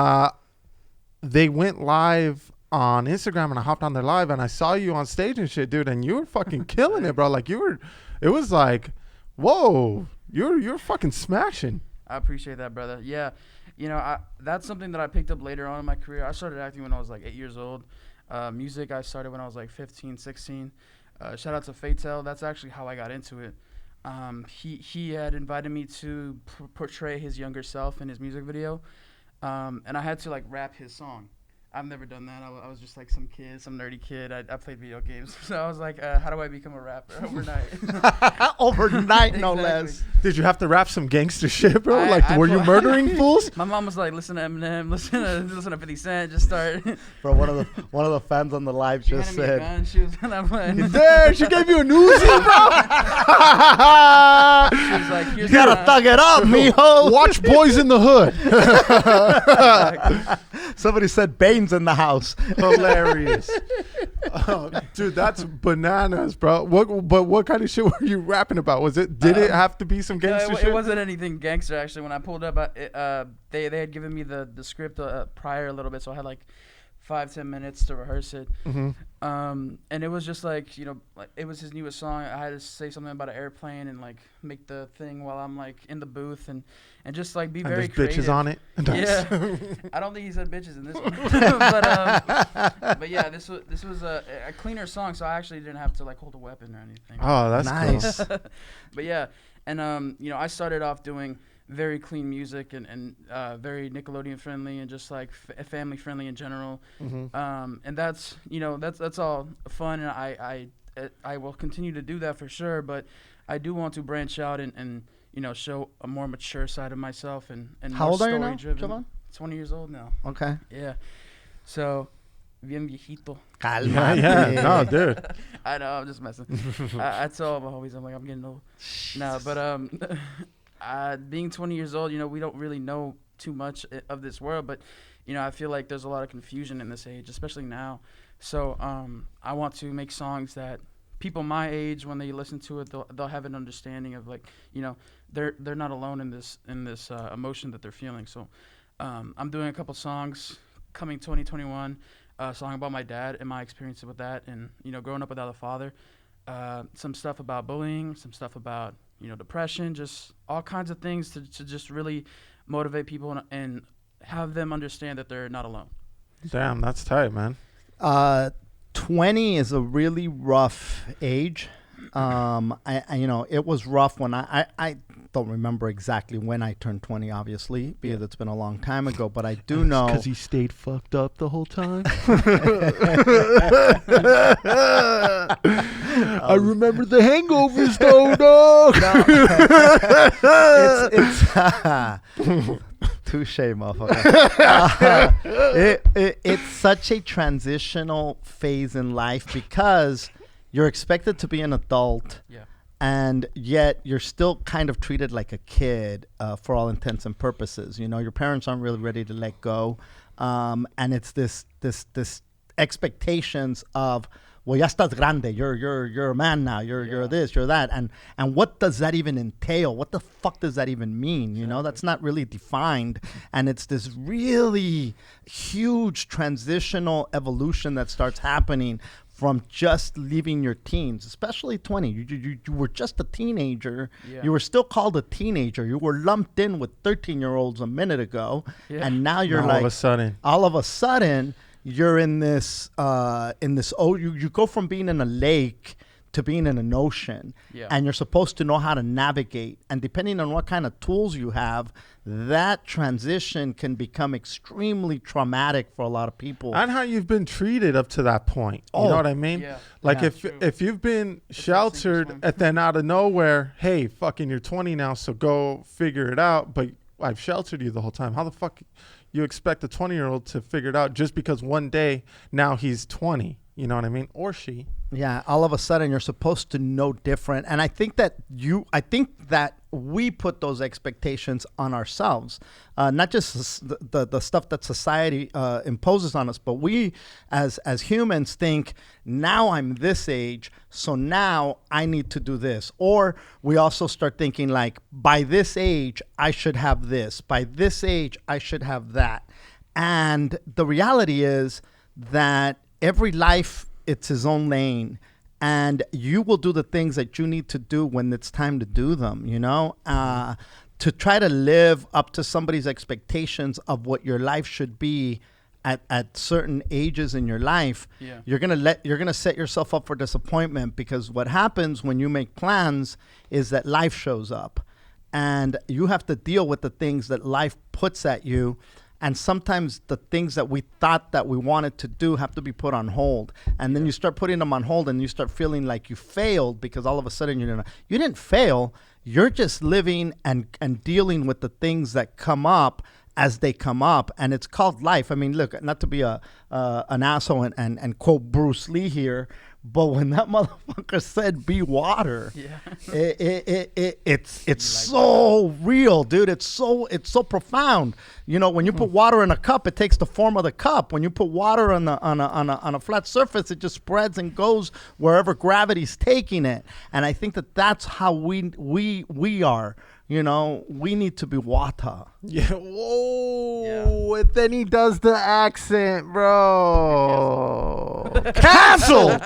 Speaker 2: they went live on Instagram. And I hopped on their live. And I saw you on stage and shit, dude. And you were fucking killing it, bro. Like, it was like, whoa, you're fucking smashing.
Speaker 4: I appreciate that, brother. Yeah. You know, that's something that I picked up later on in my career. I started acting when I was like 8 years old. Music, I started when I was like 15, 16. Shout out to Fatel. That's actually how I got into it. He had invited me to portray his younger self in his music video. And I had to like rap his song. I've never done that. I was just like some nerdy kid. I played video games. So I was like, how do I become a rapper overnight?
Speaker 3: Overnight, no
Speaker 4: Exactly.
Speaker 3: less.
Speaker 2: Did you have to rap some gangster shit, bro?
Speaker 4: I
Speaker 2: Were you murdering fools?
Speaker 4: My mom was like, listen to Eminem, listen to 50 Cent, just start.
Speaker 3: Bro, one of the fans on the live
Speaker 4: She
Speaker 3: just
Speaker 4: handed me a
Speaker 3: said,
Speaker 4: gun. She was, and I'm like,
Speaker 2: There, she gave you an Uzi,
Speaker 4: she was like,
Speaker 3: "You
Speaker 4: here's
Speaker 3: gotta
Speaker 2: uh,
Speaker 3: thug it up, mijo."
Speaker 2: Watch Boys in the Hood.
Speaker 3: Somebody said Bane's in the house.
Speaker 2: Hilarious. Oh, dude, that's bananas, bro. What kind of shit were you rapping about? Did it have to be some gangster shit?
Speaker 4: It wasn't anything gangster, actually. When I pulled up, they had given me the script prior a little bit, so I had like 5-10 minutes to rehearse it.
Speaker 2: Mm-hmm.
Speaker 4: And it was just like, you know, like it was his newest song. I had to say something about an airplane and like make the thing while I'm like in the booth and just like be
Speaker 2: And
Speaker 4: very
Speaker 2: there's
Speaker 4: creative.
Speaker 2: bitches on it.
Speaker 4: Yeah, I don't think he said bitches in this one, but yeah, this was a cleaner song, so I actually didn't have to like hold a weapon or anything.
Speaker 2: Oh, that's
Speaker 3: Nice.
Speaker 2: cool.
Speaker 4: But yeah, and you know, I started off doing very clean music and very Nickelodeon friendly and just like family friendly in general.
Speaker 2: Mm-hmm.
Speaker 4: And that's, you know, that's all fun, and I will continue to do that for sure. But I do want to branch out and you know, show a more mature side of myself and
Speaker 3: How
Speaker 4: more
Speaker 3: old are you now,
Speaker 4: story-driven.
Speaker 3: Jovan?
Speaker 4: 20 years old now.
Speaker 3: Okay.
Speaker 4: Yeah. So, bien viejito.
Speaker 2: Yeah, yeah. No, dude.
Speaker 4: I know, I'm just messing. I tell my homies, I'm like, I'm getting old. No, but being 20 years old, you know, we don't really know too much of this world, but, you know, I feel like there's a lot of confusion in this age, especially now. So I want to make songs that people my age, when they listen to it, they'll have an understanding of, like, you know, they're not alone in this emotion that they're feeling. So I'm doing a couple songs coming 2021, a song about my dad and my experiences with that, and, you know, growing up without a father. Some stuff about bullying, some stuff about, you know, depression, just all kinds of things to just really motivate people and have them understand that they're not alone.
Speaker 2: Damn, that's tight, man.
Speaker 3: 20 is a really rough age. I you know, it was rough when I don't remember exactly when I turned 20, obviously, because it's been a long time ago, but I do know.
Speaker 2: Because he stayed fucked up the whole time. I remember the hangovers, though, dog.
Speaker 3: It's touche, motherfucker. It's such a transitional phase in life because you're expected to be an adult.
Speaker 4: Yeah.
Speaker 3: And yet you're still kind of treated like a kid for all intents and purposes. You know, your parents aren't really ready to let go. And it's this expectations of, well, ya estás grande. You're a man now. You're this, you're that. And what does that even entail? What the fuck does that even mean? You know, that's not really defined. And it's this really huge transitional evolution that starts happening from just leaving your teens, especially 20. You were just a teenager.
Speaker 4: Yeah.
Speaker 3: You were still called a teenager. You were lumped in with 13-year-olds a minute ago.
Speaker 4: Yeah.
Speaker 3: And now you're
Speaker 2: all
Speaker 3: like,
Speaker 2: of a sudden,
Speaker 3: you're in this, you go from being in a lake to being in an ocean.
Speaker 4: Yeah.
Speaker 3: And you're supposed to know how to navigate. And depending on what kind of tools you have, that transition can become extremely traumatic for a lot of people.
Speaker 2: and how you've been treated up to that point. You know what I mean?
Speaker 4: Yeah.
Speaker 2: Like
Speaker 3: Yeah.
Speaker 2: if you've been
Speaker 4: that
Speaker 2: sheltered
Speaker 4: single
Speaker 2: and then out of nowhere, hey, fucking, you're 20 now, so go figure it out. But I've sheltered you the whole time. How the fuck you expect a 20-year-old to figure it out just because one day now he's 20? You know what I mean? Or she.
Speaker 3: Yeah, all of a sudden you're supposed to know different. And I think that we put those expectations on ourselves, not just the stuff that society imposes on us, but we as humans think, now I'm this age, so now I need to do this. Or we also start thinking like, by this age, I should have this. By this age, I should have that. And the reality is that every life, it's his own lane, and you will do the things that you need to do when it's time to do them, you know? To try to live up to somebody's expectations of what your life should be at certain ages in your life,
Speaker 4: Yeah.
Speaker 3: you're gonna set yourself up for disappointment, because what happens when you make plans is that life shows up, and you have to deal with the things that life puts at you. And sometimes the things that we thought that we wanted to do have to be put on hold. And then you start putting them on hold, and you start feeling like you failed, because all of a sudden you didn't fail. You're just living and dealing with the things that come up as they come up. And it's called life. I mean, look, not to be an asshole and quote Bruce Lee here, but when that motherfucker said be water,
Speaker 4: Yeah.
Speaker 3: it's so real, dude. It's so profound. You know, when you put water in a cup, it takes the form of the cup. When you put water on a flat surface, it just spreads and goes wherever gravity's taking it. And I think that that's how we are. You know, we need to be water.
Speaker 2: Yeah. Whoa. And then he does the accent, bro. Canceled.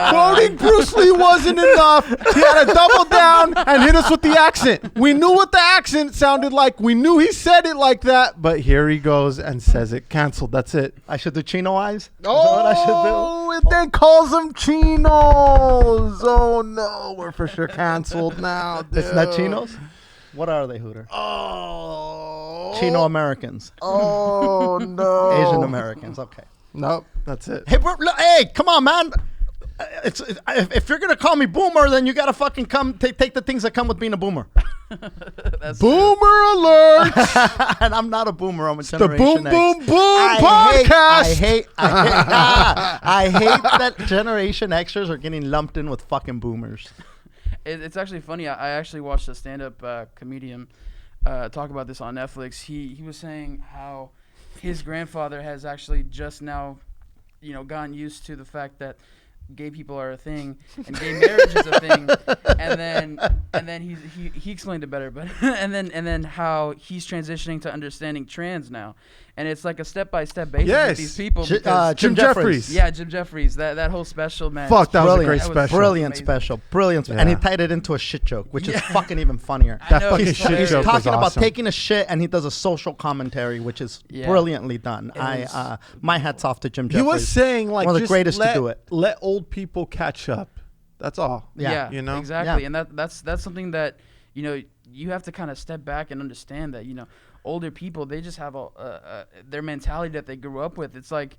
Speaker 2: Quoting Bruce Lee wasn't enough. He had to double down and hit us with the accent. We knew what the accent sounded like. We knew he said it like that. But here he goes and says it. Canceled. That's it.
Speaker 3: I should do chino eyes? Is that
Speaker 2: Oh,
Speaker 3: what I should
Speaker 2: it then calls them chinos. Oh, no. We're for sure canceled now.
Speaker 3: do? It's not
Speaker 2: dude.
Speaker 3: chinos? What are they, Hooter?
Speaker 2: Oh.
Speaker 3: Chino Americans.
Speaker 2: Oh, no.
Speaker 3: Asian Americans. Okay.
Speaker 2: Nope. That's it.
Speaker 3: Hey, hey, come on, man. If you're gonna call me boomer, then you gotta fucking take the things that come with being a boomer.
Speaker 4: That's
Speaker 2: Boomer alert.
Speaker 3: And I'm not a boomer. I'm a
Speaker 2: The
Speaker 3: Generation
Speaker 2: Boom
Speaker 3: X.
Speaker 2: Boom Boom
Speaker 3: I
Speaker 2: podcast.
Speaker 3: hate I hate that Generation Xers are getting lumped in with fucking boomers.
Speaker 4: It's actually funny. I actually watched a stand-up comedian talk about this on Netflix. He was saying how his grandfather has actually just now, gotten used to the fact that gay people are a thing and gay marriage is a thing, and then he explained it better, but and then how he's transitioning to understanding trans now, and it's like a step-by-step basis
Speaker 2: Yes.
Speaker 4: with these people.
Speaker 3: J-
Speaker 4: because-
Speaker 2: Jim Jeffries.
Speaker 4: yeah, Jim Jeffries, that whole special, man.
Speaker 2: Fuck, that was a
Speaker 3: Brilliant.
Speaker 2: great
Speaker 4: That was
Speaker 2: special.
Speaker 3: Brilliant
Speaker 4: Amazing.
Speaker 3: special. Brilliant. And he
Speaker 2: Yeah.
Speaker 3: tied it into a shit joke, which is
Speaker 4: Yeah.
Speaker 3: fucking even funnier.
Speaker 4: I
Speaker 2: That
Speaker 4: know,
Speaker 2: fucking
Speaker 4: he's
Speaker 2: shit
Speaker 4: hilarious.
Speaker 2: joke was
Speaker 3: Talking about
Speaker 2: awesome.
Speaker 3: taking a shit, and he does a social commentary, which is
Speaker 4: Yeah.
Speaker 3: brilliantly done.
Speaker 4: It was-
Speaker 3: My hat's off to Jim
Speaker 2: He
Speaker 3: Jeffries.
Speaker 2: was saying like
Speaker 3: one of the
Speaker 2: just
Speaker 3: greatest to
Speaker 2: let,
Speaker 3: do it.
Speaker 2: Let old people catch up. That's all.
Speaker 3: Yeah.
Speaker 2: You know?
Speaker 4: exactly,
Speaker 3: Yeah.
Speaker 4: and that's something that you have to kind of step back and understand that older people, they just have their mentality that they grew up with. It's like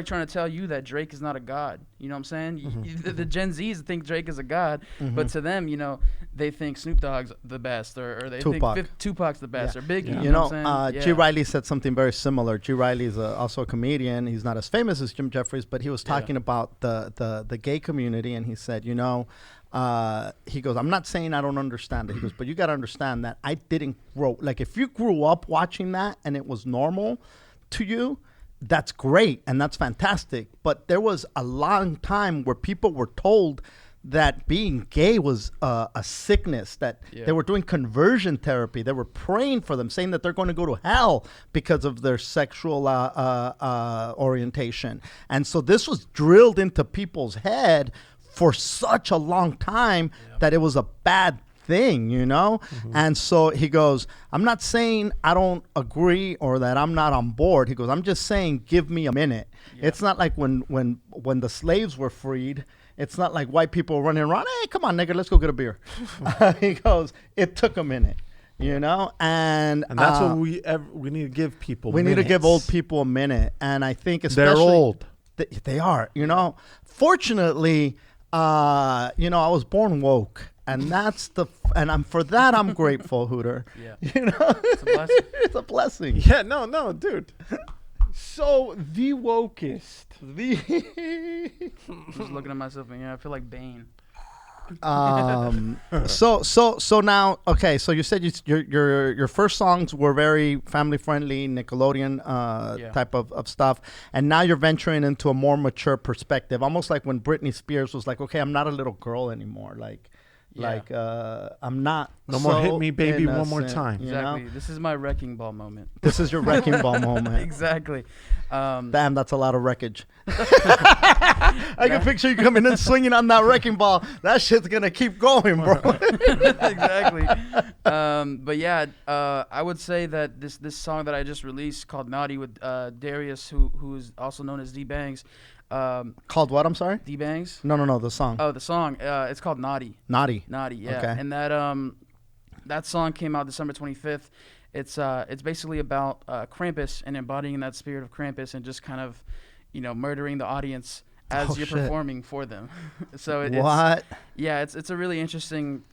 Speaker 4: trying to tell you that Drake is not a god. You know what I'm saying?
Speaker 3: Mm-hmm.
Speaker 4: The Gen Zs think Drake is a god, but to them, they think Snoop Dogg's the best, or they
Speaker 3: Tupac.
Speaker 4: think Tupac's the best, or Biggie.
Speaker 2: Yeah.
Speaker 4: You know what I'm saying?
Speaker 3: G. Riley said something very similar. G. Riley is also a comedian. He's not as famous as Jim Jeffries, but he was talking about the gay community, and he said, he goes, I'm not saying I don't understand it. He goes, but you got to understand that I didn't grow. Like, if you grew up watching that and it was normal to you, that's great and that's fantastic. But there was a long time where people were told that being gay was a sickness, that they were doing conversion therapy. They were praying for them, saying that they're going to go to hell because of their sexual orientation. And so this was drilled into people's head for such a long time that it was a bad thing, you know? And so he goes, I'm not saying I don't agree or that I'm not on board. He goes, I'm just saying, give me a minute. It's not like when the slaves were freed. It's not like white people running around, hey, come on, nigga, let's go get a beer. He goes, it took a minute, you know? And
Speaker 2: that's what we need to give people.
Speaker 3: We need to give old people a minute. And I think especially...
Speaker 2: They're old.
Speaker 3: They are, you know? Fortunately, you know, I was born woke. And for that, I'm grateful, Hooter.
Speaker 4: Yeah.
Speaker 3: You know?
Speaker 4: It's a blessing.
Speaker 3: It's a blessing.
Speaker 2: Yeah, no, dude. So the wokest.
Speaker 4: I'm just looking at myself and I feel like Bane.
Speaker 3: So now, okay. So you said your first songs were very family friendly, Nickelodeon type of stuff, and now you're venturing into a more mature perspective, almost like when Britney Spears was like, okay, I'm not a little girl anymore, I'm not.
Speaker 2: No more hit me, baby, one more time.
Speaker 4: Exactly.
Speaker 3: You know?
Speaker 4: This is my wrecking ball moment.
Speaker 3: This is your wrecking ball moment.
Speaker 4: Exactly.
Speaker 3: Damn, that's a lot of wreckage. I can picture you coming in swinging on that wrecking ball. That shit's gonna keep going, bro.
Speaker 4: Exactly. But yeah, I would say that this song that I just released called Naughty with Darius, who is also known as D Bangs.
Speaker 3: Called what? I'm sorry.
Speaker 4: D Bangs.
Speaker 3: No. The song.
Speaker 4: Oh, the song. It's called Naughty.
Speaker 3: Naughty.
Speaker 4: Yeah.
Speaker 3: Okay.
Speaker 4: And that song came out December 25th. It's basically about Krampus and embodying that spirit of Krampus and just kind of, you know, murdering the audience as you're performing for them. So it's a really interesting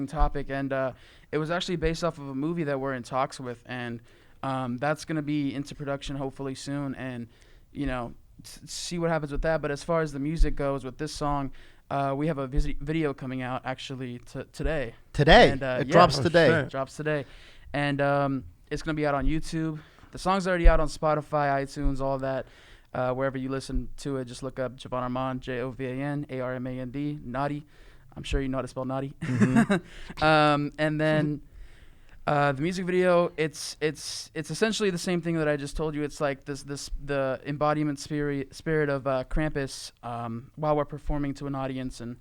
Speaker 4: topic, and it was actually based off of a movie that we're in talks with, and that's gonna be into production hopefully soon, and you know, see what happens with that. But as far as the music goes with this song, we have a video coming out actually today.
Speaker 3: And, it drops today.
Speaker 2: Shit.
Speaker 4: It drops today, and it's gonna be out on YouTube. The song's already out on Spotify, iTunes, all that. Wherever you listen to it, just look up Jovan Armand, Jovan Armand, Naughty. I'm sure you know how to spell naughty. And then the music video, it's essentially the same thing that I just told you. It's like the embodiment spirit of Krampus while we're performing to an audience, and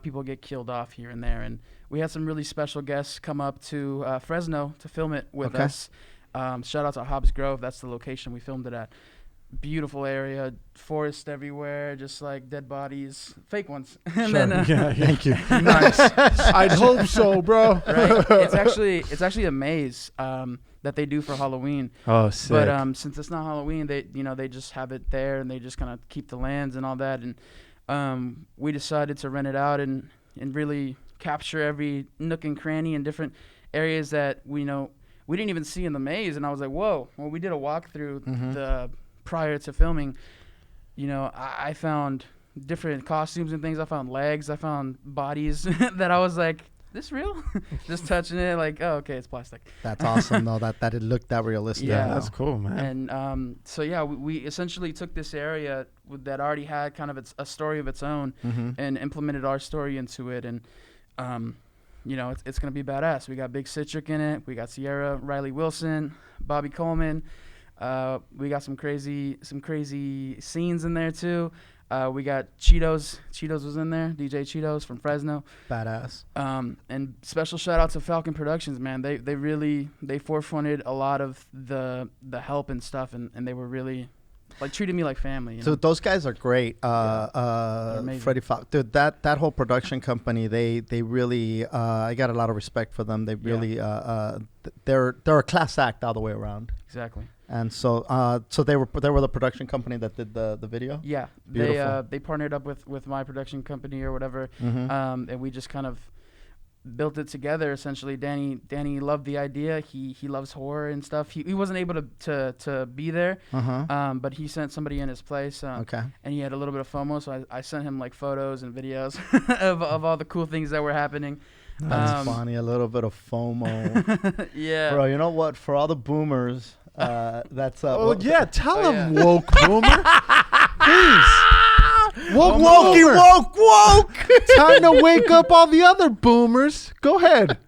Speaker 4: people get killed off here and there. And we had some really special guests come up to Fresno to film it with us. Shout out to Hobbs Grove. That's the location we filmed it at. Beautiful area, forest everywhere, just like dead bodies, fake ones. And then,
Speaker 3: Thank you.
Speaker 2: Nice. I'd hope so, bro.
Speaker 4: Right? It's actually a maze that they do for Halloween.
Speaker 2: Oh, sick.
Speaker 4: But since it's not Halloween, they just have it there, and they just kind of keep the lands and all that. And we decided to rent it out and really capture every nook and cranny and different areas that we didn't even see in the maze. And I was like, whoa. Well, we did a walkthrough prior to filming. I found different costumes and things. I found legs. I found bodies that I was like, this real? Just touching it, like, oh, okay, it's plastic.
Speaker 3: That's awesome, though, that it looked that realistic.
Speaker 4: Yeah,
Speaker 2: that's cool, man.
Speaker 4: And so yeah, we essentially took this area that already had kind of a story of its own and implemented our story into it. And it's gonna be badass. We got Big Citric in it. We got Sierra, Riley Wilson, Bobby Coleman. We got some crazy scenes in there too. We got Cheetos. Cheetos was in there. DJ Cheetos from Fresno.
Speaker 3: Badass.
Speaker 4: And special shout out to Falcon Productions, man. They really forefronted a lot of the help and stuff, and they were really treated me like family.
Speaker 3: So those guys are great. Freddie Falcon, dude, that whole production company, they really I got a lot of respect for them. They really they're a class act all the way around.
Speaker 4: Exactly.
Speaker 3: And so they were the production company that did the video.
Speaker 4: Yeah,
Speaker 3: Beautiful.
Speaker 4: they partnered up with my production company or whatever, and we just kind of built it together. Essentially, Danny loved the idea. He loves horror and stuff. He wasn't able to be there, but he sent somebody in his place. And he had a little bit of FOMO, so I sent him photos and videos of all the cool things that were happening.
Speaker 3: That's funny, a little bit of FOMO.
Speaker 4: Yeah,
Speaker 3: bro. You know what? For all the boomers. That's
Speaker 2: tell them, woke boomer. Please.
Speaker 3: Woke.
Speaker 2: Time to wake up all the other boomers. Go ahead.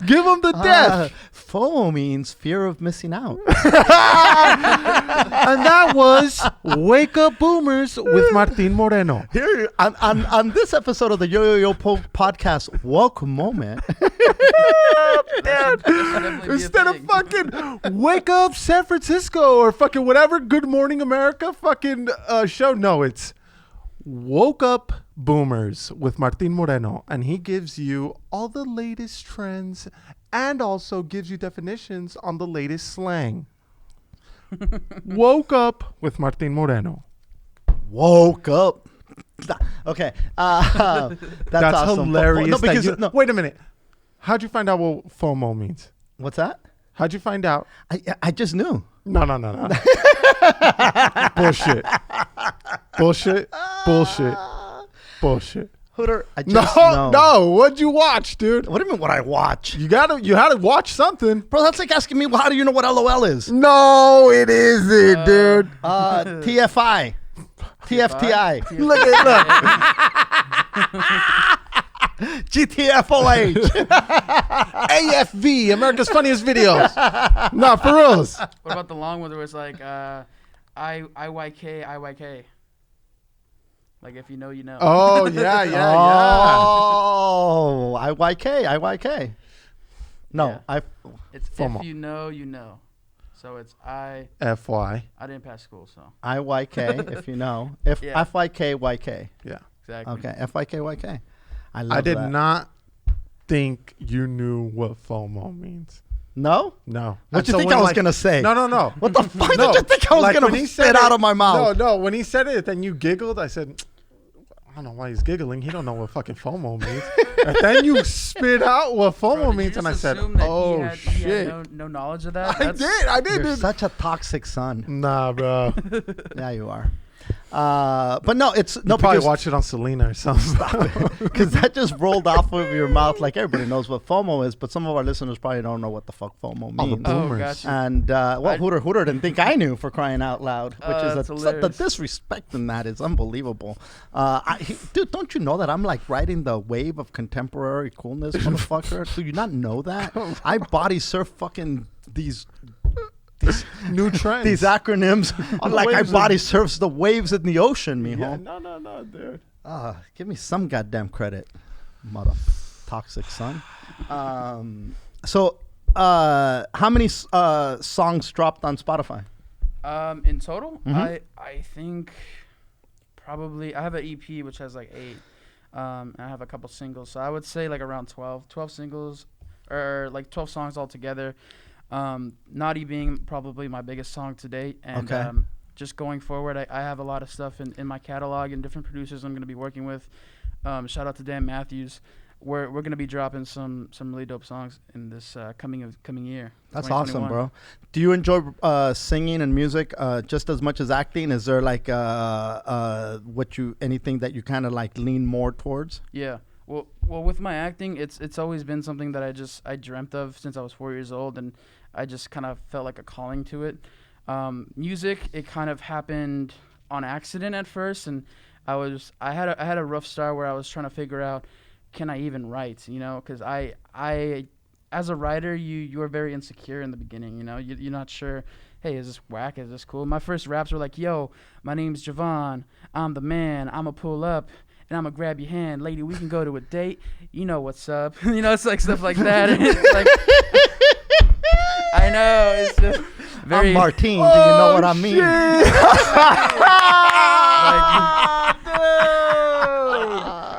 Speaker 2: Give them the death.
Speaker 3: FOMO means fear of missing out.
Speaker 2: And that was Wake Up Boomers with Martin Moreno.
Speaker 3: Here on this episode of the Yo podcast, woke moment.
Speaker 2: Instead of fucking Wake Up San Francisco or fucking whatever Good Morning America fucking show. No, it's Woke Up Boomers with Martin Moreno. And he gives you all the latest trends and also gives you definitions on the latest slang. Woke Up with Martin Moreno.
Speaker 3: Woke up. Okay. That's awesome.
Speaker 2: hilarious.
Speaker 3: No, because,
Speaker 2: Wait a minute. How'd you find out what FOMO means?
Speaker 3: What's that?
Speaker 2: How'd you find out?
Speaker 3: I just knew.
Speaker 2: No. Bullshit.
Speaker 3: Hooter, I just know.
Speaker 2: No. What'd you watch, dude?
Speaker 3: What do you mean what I watch?
Speaker 2: You had to watch something.
Speaker 3: Bro, that's like asking me, well, how do you know what LOL is?
Speaker 2: No, it isn't, dude.
Speaker 3: TFI. TFTI.
Speaker 2: Look.
Speaker 3: GTFOH.
Speaker 2: AFV, America's Funniest Videos. No, for reals.
Speaker 4: What about the long one where it's like IYK? Like if you know, you know.
Speaker 2: Oh, yeah.
Speaker 3: Oh, IYK. No,
Speaker 4: Yeah. It's
Speaker 2: FOMO.
Speaker 4: if you know, you know. So it's
Speaker 2: FY.
Speaker 4: I didn't pass school, so
Speaker 3: IYK, if you know.
Speaker 4: Yeah.
Speaker 3: FYKYK.
Speaker 2: Yeah.
Speaker 4: exactly.
Speaker 3: Okay, FYKYK. I love
Speaker 2: I did
Speaker 3: that.
Speaker 2: not think you knew what FOMO means.
Speaker 3: No?
Speaker 2: No.
Speaker 3: What
Speaker 2: And
Speaker 3: you
Speaker 2: so
Speaker 3: think
Speaker 2: when,
Speaker 3: I was going to say?
Speaker 2: No.
Speaker 3: What the fuck
Speaker 2: No.
Speaker 3: did you think I was
Speaker 2: Like,
Speaker 3: going
Speaker 2: when
Speaker 3: to
Speaker 2: he
Speaker 3: spit
Speaker 2: said
Speaker 3: out
Speaker 2: it-
Speaker 3: of my mouth?
Speaker 2: No. When he said it, then you giggled. I said, I don't know why he's giggling. He don't know what fucking FOMO means. And then you spit out what
Speaker 4: Bro,
Speaker 2: FOMO
Speaker 4: did
Speaker 2: means,
Speaker 4: you
Speaker 2: and I
Speaker 4: just
Speaker 2: said,
Speaker 4: assume that
Speaker 2: oh,
Speaker 4: he had
Speaker 2: shit.
Speaker 4: no knowledge of that?
Speaker 2: I did,
Speaker 3: You're
Speaker 2: dude.
Speaker 3: such a toxic son.
Speaker 2: Nah, bro.
Speaker 3: Yeah, you are. But no, it's no
Speaker 2: You probably
Speaker 3: because
Speaker 2: watch it on Selena or something.
Speaker 3: because that just rolled off of your mouth like everybody knows what FOMO is, but some of our listeners probably don't know what the fuck FOMO
Speaker 2: All the
Speaker 3: means.
Speaker 2: boomers.
Speaker 4: gotcha.
Speaker 3: And Hooter didn't think I knew, for crying out loud, which
Speaker 4: That's
Speaker 3: is the
Speaker 4: hilarious.
Speaker 3: disrespect in that is unbelievable. Dude, don't you know that I'm like riding the wave of contemporary coolness, motherfucker? Do you not know that? I body surf fucking these
Speaker 2: New trends.
Speaker 3: these acronyms
Speaker 2: On the
Speaker 3: like I
Speaker 2: waves of-
Speaker 3: body surfs the waves in the ocean, mijo.
Speaker 2: Yeah, no, dude.
Speaker 3: Give me some goddamn credit, mother toxic son. So, how many songs dropped on Spotify?
Speaker 4: In total,
Speaker 3: Mhm.
Speaker 4: I think probably I have an EP which has like 8. And I have a couple singles, so I would say like around 12 singles, or like 12 songs altogether. Naughty being probably my biggest song to date, and
Speaker 3: Okay.
Speaker 4: just going forward, I have a lot of stuff in my catalog and different producers I'm going to be working with. Shout out to Dan Matthews. We're going to be dropping some really dope songs in this coming year.
Speaker 3: That's awesome,
Speaker 4: 2021.
Speaker 3: bro. Do you enjoy singing and music just as much as acting? Is there like anything that you kind of like lean more towards?
Speaker 4: Yeah. Well, with my acting, it's always been something that I dreamt of since I was 4 years old, and I just kind of felt like a calling to it. Music, it kind of happened on accident at first, and I had a rough start where I was trying to figure out, can I even write? You know, because I as a writer, you're very insecure in the beginning. You know, you're not sure. Hey, is this whack? Is this cool? My first raps were like, yo, my name's Jovan. I'm the man. I'ma pull up. And I'm going to grab your hand. Lady, we can go to a date. You know what's up. You know, it's like stuff like that. It's like, I know. It's just very...
Speaker 3: I'm Martin. Do you know what I mean?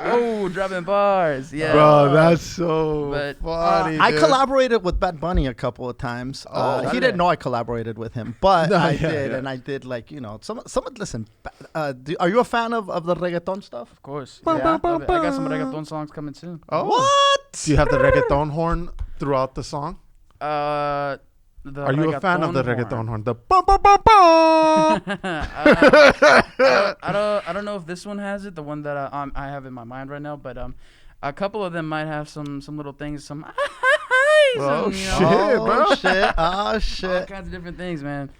Speaker 4: Oh, dropping bars. Yeah.
Speaker 2: Bro, that's so
Speaker 4: But,
Speaker 2: funny.
Speaker 3: I
Speaker 2: dude.
Speaker 3: collaborated with Bad Bunny a couple of times.
Speaker 2: Oh,
Speaker 3: he didn't know I collaborated with him, but
Speaker 2: No,
Speaker 3: I
Speaker 2: yeah,
Speaker 3: did,
Speaker 2: yeah.
Speaker 3: and I did like some. Listen, are you a fan of the reggaeton stuff?
Speaker 4: Of course.
Speaker 2: Bum,
Speaker 4: Yeah,
Speaker 2: bum, bum,
Speaker 4: love it. I got some
Speaker 2: bum.
Speaker 4: reggaeton songs coming soon.
Speaker 2: Oh.
Speaker 3: What?
Speaker 2: Do you have the reggaeton horn throughout the song?
Speaker 4: The
Speaker 2: Are you a fan of the
Speaker 4: reggaeton
Speaker 2: reggaeton horn? The bum bum bum bum.
Speaker 4: I don't know if this one has it, the one that I have in my mind right now, but a couple of them might have some little things, some
Speaker 2: Oh,
Speaker 4: you know,
Speaker 2: shit, bro.
Speaker 3: Oh shit! Oh
Speaker 4: all
Speaker 3: shit!
Speaker 4: kinds of different things, man.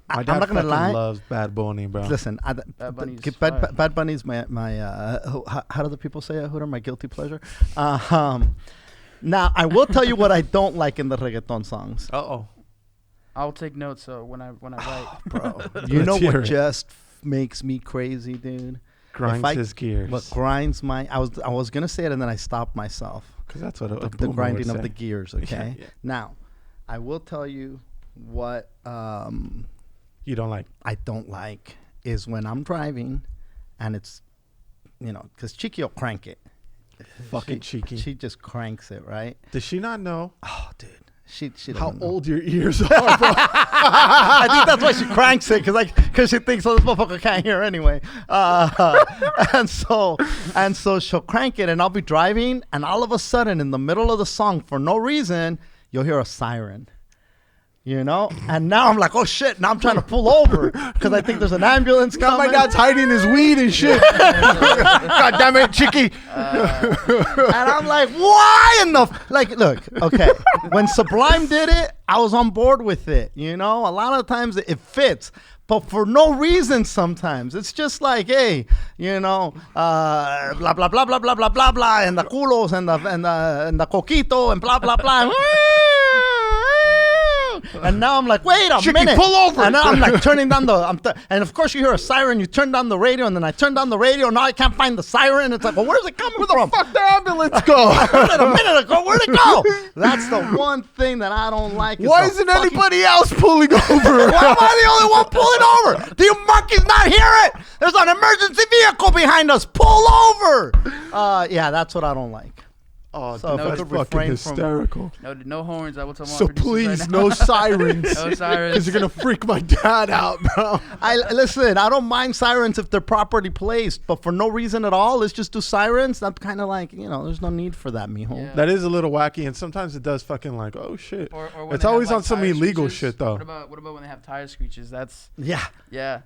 Speaker 2: My
Speaker 3: I'm
Speaker 2: dad
Speaker 3: not gonna
Speaker 2: fucking
Speaker 3: lie.
Speaker 2: loves Bad Bunny, bro.
Speaker 3: Listen,
Speaker 4: Bunny's
Speaker 3: Bad
Speaker 4: fire.
Speaker 3: Bunny's my how do the people say it? Hooter, my guilty pleasure. Now I will tell you what I don't like in the reggaeton songs,
Speaker 2: Uh-oh.
Speaker 4: I'll take notes so when I write.
Speaker 3: bro. You know
Speaker 2: Let's hear
Speaker 3: what
Speaker 2: it.
Speaker 3: just makes me crazy, dude?
Speaker 2: Grinds
Speaker 3: I-
Speaker 2: his gears.
Speaker 3: What grinds my? I was gonna say it and then I stopped myself.
Speaker 2: Because that's what a
Speaker 3: The
Speaker 2: boomer would
Speaker 3: grinding of
Speaker 2: say.
Speaker 3: the gears. Okay.
Speaker 2: yeah.
Speaker 3: Now, I will tell you what
Speaker 2: You don't like.
Speaker 3: I don't like is when I'm driving, and it's, because Chiki will crank it.
Speaker 2: Fucking Chiki.
Speaker 3: She just cranks it, right?
Speaker 2: Does she not know
Speaker 3: Oh, dude. She
Speaker 2: how
Speaker 3: doesn't know.
Speaker 2: old your ears are, bro?
Speaker 3: I think that's why she cranks it, because she thinks, oh, this motherfucker can't hear anyway. And so she'll crank it, and I'll be driving, and all of a sudden, in the middle of the song, for no reason, you'll hear a siren. And now I'm like, oh shit! Now I'm trying to pull over because I think there's an ambulance
Speaker 2: Now
Speaker 3: coming.
Speaker 2: my dad's hiding his weed and shit. God damn it, Chiki.
Speaker 3: And I'm like, why in the look, okay. When Sublime did it, I was on board with it. A lot of times it fits, but for no reason sometimes. It's just like, hey, blah blah blah blah blah blah blah blah, and the culos and the coquito and blah blah blah. And now I'm like, wait a
Speaker 2: Chiki,
Speaker 3: minute.
Speaker 2: pull over.
Speaker 3: And now I'm like turning down and of course you hear a siren, you turn down the radio, and then I turn down the radio, now I can't find the siren. It's like, well, where's it coming from?
Speaker 2: Fuck the ambulance go.
Speaker 3: I heard it a minute ago. Where'd it go? That's the one thing that I don't like.
Speaker 2: Why
Speaker 3: the
Speaker 2: isn't
Speaker 3: fucking-
Speaker 2: anybody else pulling over?
Speaker 3: Why am I the only one pulling over? Do you monkeys not hear it? There's an emergency vehicle behind us. Pull over. Yeah, that's what I don't like.
Speaker 2: Oh,
Speaker 3: So
Speaker 2: dude,
Speaker 3: if I
Speaker 2: that's
Speaker 3: could
Speaker 2: fucking
Speaker 3: refrain from-
Speaker 2: hysterical.
Speaker 4: No horns. I will tell my
Speaker 2: So
Speaker 4: producers
Speaker 2: please,
Speaker 4: right
Speaker 2: no
Speaker 4: now.
Speaker 2: sirens.
Speaker 4: No sirens.
Speaker 2: Because you're going to freak my dad out, bro.
Speaker 3: Listen, I don't mind sirens if they're properly placed, but for no reason at all, let's just do sirens. I'm kind of like, there's no need for that, mijo.
Speaker 4: Yeah.
Speaker 2: That is a little wacky, and sometimes it does fucking like, oh, shit.
Speaker 4: Or when
Speaker 2: It's
Speaker 4: they have,
Speaker 2: always
Speaker 4: like,
Speaker 2: on some
Speaker 4: tire
Speaker 2: illegal
Speaker 4: screeches.
Speaker 2: shit, though.
Speaker 4: What about when they have tire screeches? That's
Speaker 3: Yeah.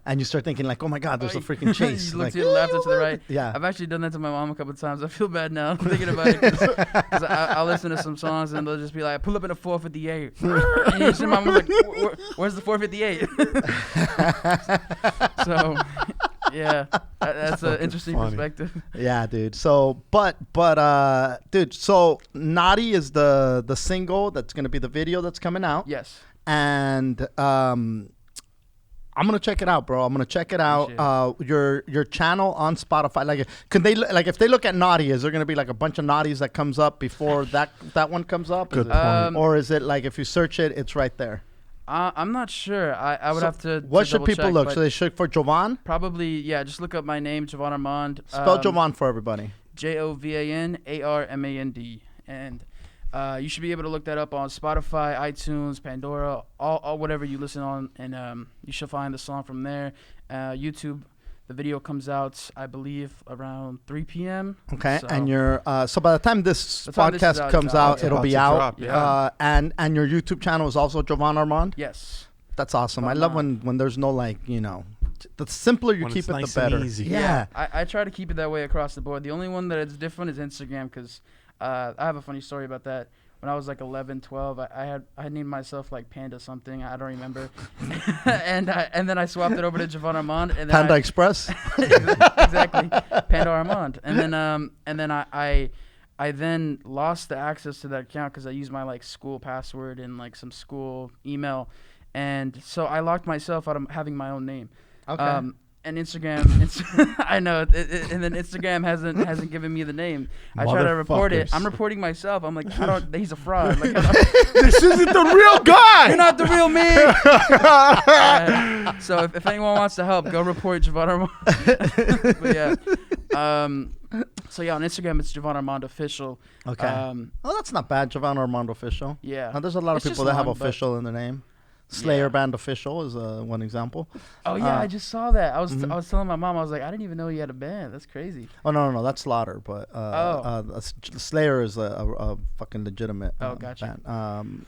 Speaker 3: And you start thinking like, oh my God, there's a
Speaker 4: Oh,
Speaker 3: freaking chase.
Speaker 4: You look
Speaker 3: Like,
Speaker 4: to the left or to the right.
Speaker 3: Yeah.
Speaker 4: I've actually done that to my mom a couple of times. I feel bad now thinking about it because I'll listen to some songs and they'll just be like, pull up in a 458. And my mom's like, where's the 458? So, yeah, that's an interesting
Speaker 2: funny.
Speaker 4: perspective.
Speaker 3: Yeah, dude. So, dude. So, Naughty is the single that's gonna be the video that's coming out.
Speaker 4: Yes.
Speaker 3: And I'm gonna check it out, bro. I'm gonna check it out. Your channel on Spotify. Like, could they if they look at Naughty, is there gonna be like a bunch of Naughties that comes up before that one comes up?
Speaker 2: Good
Speaker 3: Is it-
Speaker 2: point.
Speaker 3: or is it like if you search it, it's right there?
Speaker 4: I'm not sure. I would have to.
Speaker 3: What should
Speaker 4: double
Speaker 3: people
Speaker 4: check,
Speaker 3: look?
Speaker 4: but
Speaker 3: So they should for Jovan.
Speaker 4: probably, yeah. Just look up my name, Jovan Armand.
Speaker 3: Spell Jovan for everybody.
Speaker 4: JovanArmand, and you should be able to look that up on Spotify, iTunes, Pandora, all whatever you listen on, and you should find the song from there. YouTube, the video comes out, I believe, around 3 p.m.
Speaker 3: Okay,
Speaker 4: So-
Speaker 3: and your so by the time this
Speaker 4: By the time this is
Speaker 3: podcast
Speaker 4: out,
Speaker 3: comes
Speaker 4: it's
Speaker 3: out,
Speaker 4: out.
Speaker 3: it'll
Speaker 2: About
Speaker 3: be
Speaker 2: to
Speaker 3: out.
Speaker 2: drop,
Speaker 4: yeah.
Speaker 3: And your YouTube channel is also Jovan Armand.
Speaker 4: Yes.
Speaker 3: That's awesome. I
Speaker 4: Jovan
Speaker 3: love
Speaker 4: Armand.
Speaker 3: when there's no the simpler you
Speaker 2: When
Speaker 3: keep
Speaker 2: it's
Speaker 3: it,
Speaker 2: nice
Speaker 3: the
Speaker 2: and
Speaker 3: better.
Speaker 2: easy.
Speaker 3: Yeah.
Speaker 4: I try to keep it that way across the board. The only one that is different is Instagram because I have a funny story about that. When I was like 11, 12, I had named myself like Panda something. I don't remember. and then I swapped it over to Jovan Armand. And then
Speaker 3: Panda Express.
Speaker 4: exactly, Panda Armand. And then I then lost the access to that account because I used my like school password and like some school email, and so I locked myself out of having my own name.
Speaker 3: Okay.
Speaker 4: And Instagram, I know, and then Instagram hasn't given me the name. I try to report it.
Speaker 2: Motherfuckers.
Speaker 4: I'm reporting myself. I'm like, he's a fraud. Like,
Speaker 2: This isn't the real guy.
Speaker 4: you're not the real me. So if anyone wants to help, go report Jovan Armand. But yeah. So yeah, on Instagram it's Jovan Armand official.
Speaker 3: Okay. Oh, that's not bad. Jovan Armand official.
Speaker 4: Yeah.
Speaker 3: There's a lot of
Speaker 4: It's just
Speaker 3: people that have
Speaker 4: long, but-
Speaker 3: official in their name. Slayer
Speaker 4: Yeah.
Speaker 3: Band official is one example.
Speaker 4: Oh yeah, I just saw that. I was
Speaker 3: mhm.
Speaker 4: I was telling my mom, I was like, I didn't even know he had a band. That's crazy.
Speaker 3: Oh no, that's Slaughter, but Slayer is a fucking legitimate
Speaker 4: Gotcha.
Speaker 3: band.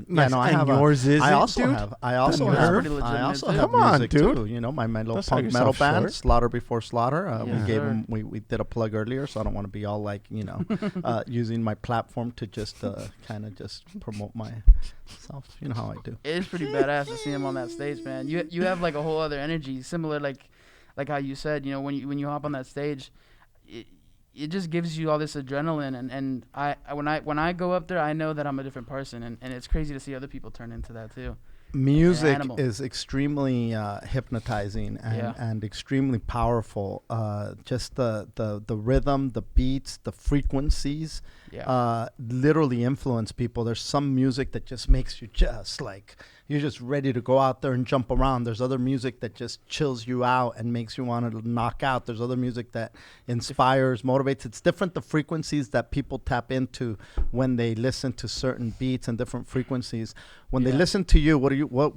Speaker 2: Nice.
Speaker 3: No, I
Speaker 2: And
Speaker 3: have
Speaker 2: yours isn't,
Speaker 3: I also
Speaker 2: dude?
Speaker 3: have. I also
Speaker 2: That's
Speaker 3: have.
Speaker 4: pretty legitimate,
Speaker 3: I also
Speaker 4: too.
Speaker 3: have
Speaker 2: Come on,
Speaker 3: music
Speaker 2: dude.
Speaker 3: too. You know, my little
Speaker 2: Don't sell
Speaker 3: punk metal
Speaker 2: yourself
Speaker 3: band,
Speaker 2: short.
Speaker 3: Slaughter Before Slaughter. We
Speaker 4: Yes,
Speaker 3: gave
Speaker 4: sir.
Speaker 3: him. We did a plug earlier, so I don't want to be all like using my platform to just kind of just promote my So you know how I do.
Speaker 4: It is pretty badass to see him on that stage, man. You have like a whole other energy, similar like how you said, you know, when you hop on that stage, it just gives you all this adrenaline, and when I go up there, I know that I'm a different person, and it's crazy to see other people turn into that too.
Speaker 3: Music
Speaker 4: Animal.
Speaker 3: is extremely hypnotizing and extremely powerful. Just the rhythm, the beats, the frequencies, literally influence people. There's some music that just makes you just like, you're just ready to go out there and jump around. There's other music that just chills you out and makes you want to knock out. There's other music that inspires, motivates. It's different, the frequencies that people tap into when they listen to certain beats and different frequencies. When they listen to you, what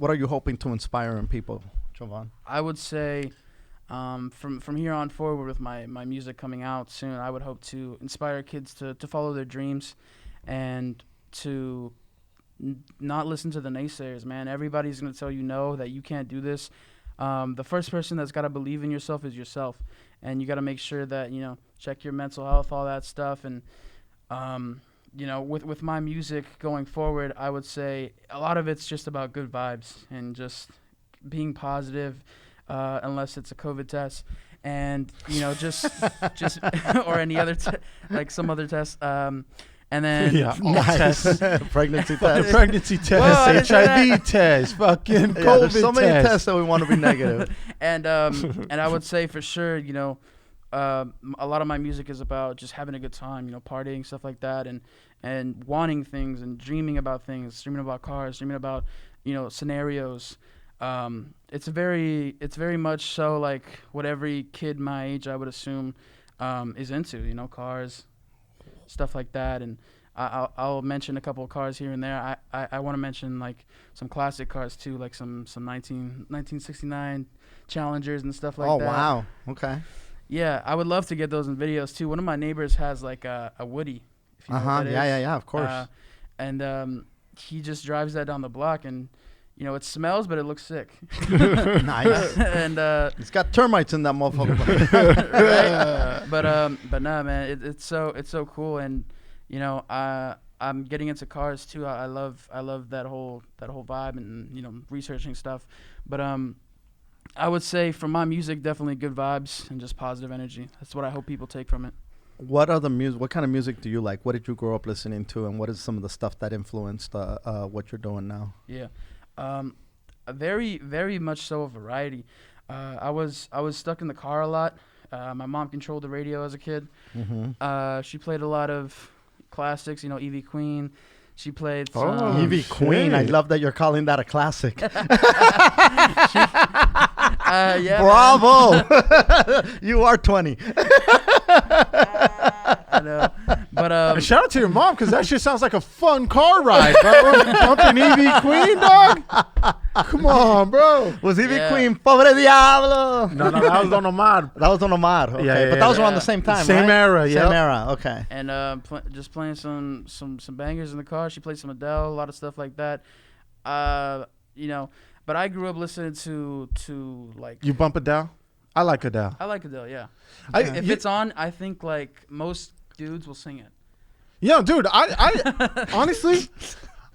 Speaker 3: are you hoping to inspire in people, Jovan?
Speaker 4: I would say from here on forward, with my music coming out soon, I would hope to inspire kids to follow their dreams and to not listen to the naysayers, man. Everybody's going to tell you no, that you can't do this. The first person that's got to believe in yourself is yourself. And you got to make sure that, you know, check your mental health, all that stuff. And, you know, with my music going forward, I would say a lot of it's just about good vibes and just being positive, unless it's a COVID test. And, you know, just or any other, like some other test. And then
Speaker 3: Nice. Pregnancy test.
Speaker 2: Pregnancy test,
Speaker 4: Whoa,
Speaker 2: HIV test, fucking COVID
Speaker 3: there's so many
Speaker 2: test.
Speaker 3: tests that we want to be negative.
Speaker 4: and I would say for sure, you know, a lot of my music is about just having a good time, you know, partying, stuff like that, and wanting things and dreaming about things, dreaming about cars, dreaming about, you know, scenarios. It's very much so like what every kid my age, I would assume, is into, you know, cars, stuff like that. And I'll mention a couple of cars here and there. I want to mention like some classic cars too, like some 1969 Challengers and stuff like that.
Speaker 3: Oh wow, okay.
Speaker 4: Yeah, I would love to get those in videos too. One of my neighbors has like a Woody. If you know what that is.
Speaker 3: Yeah, of course.
Speaker 4: And he just drives that down the block, and you know, it smells, but it looks sick.
Speaker 3: Nice.
Speaker 4: And
Speaker 3: it's got termites in that motherfucker.
Speaker 4: right? But nah, man, it's so cool, and you know, I'm getting into cars too. I love that whole vibe, and you know, researching stuff. But I would say from my music, definitely good vibes and just positive energy. That's what I hope people take from it.
Speaker 3: What other music? What kind of music do you like? What did you grow up listening to, and what is some of the stuff that influenced what you're doing now?
Speaker 4: Yeah. A very, very much so a variety. I was stuck in the car a lot. My mom controlled the radio as a kid.
Speaker 3: Mm-hmm.
Speaker 4: She played a lot of classics, you know, Evie Queen. She played
Speaker 2: Oh,
Speaker 3: Evie
Speaker 2: shit.
Speaker 3: Queen. I love that you're calling that a classic.
Speaker 4: yeah,
Speaker 3: Bravo. You are 20.
Speaker 4: I know. But
Speaker 2: And shout out to your mom, because that shit sounds like a fun car ride, bro. Bumping Evie Queen, dog. Come on, bro.
Speaker 3: Was Evie
Speaker 4: Yeah.
Speaker 3: Queen? Pobre Diablo.
Speaker 2: No, that was Don Omar.
Speaker 3: That was on Omar. Okay.
Speaker 2: Yeah,
Speaker 3: But that was
Speaker 4: yeah.
Speaker 3: around the same time,
Speaker 2: Same
Speaker 3: right?
Speaker 2: era,
Speaker 3: Same
Speaker 2: yep.
Speaker 3: era. Okay.
Speaker 4: and just playing some bangers in the car. She played some Adele, a lot of stuff like that. You know, but I grew up listening to like.
Speaker 2: You bump Adele? I like Adele.
Speaker 4: I like Adele, yeah.
Speaker 2: Okay.
Speaker 4: If it's on, I think like most dudes will sing it.
Speaker 2: Yo, dude, I honestly,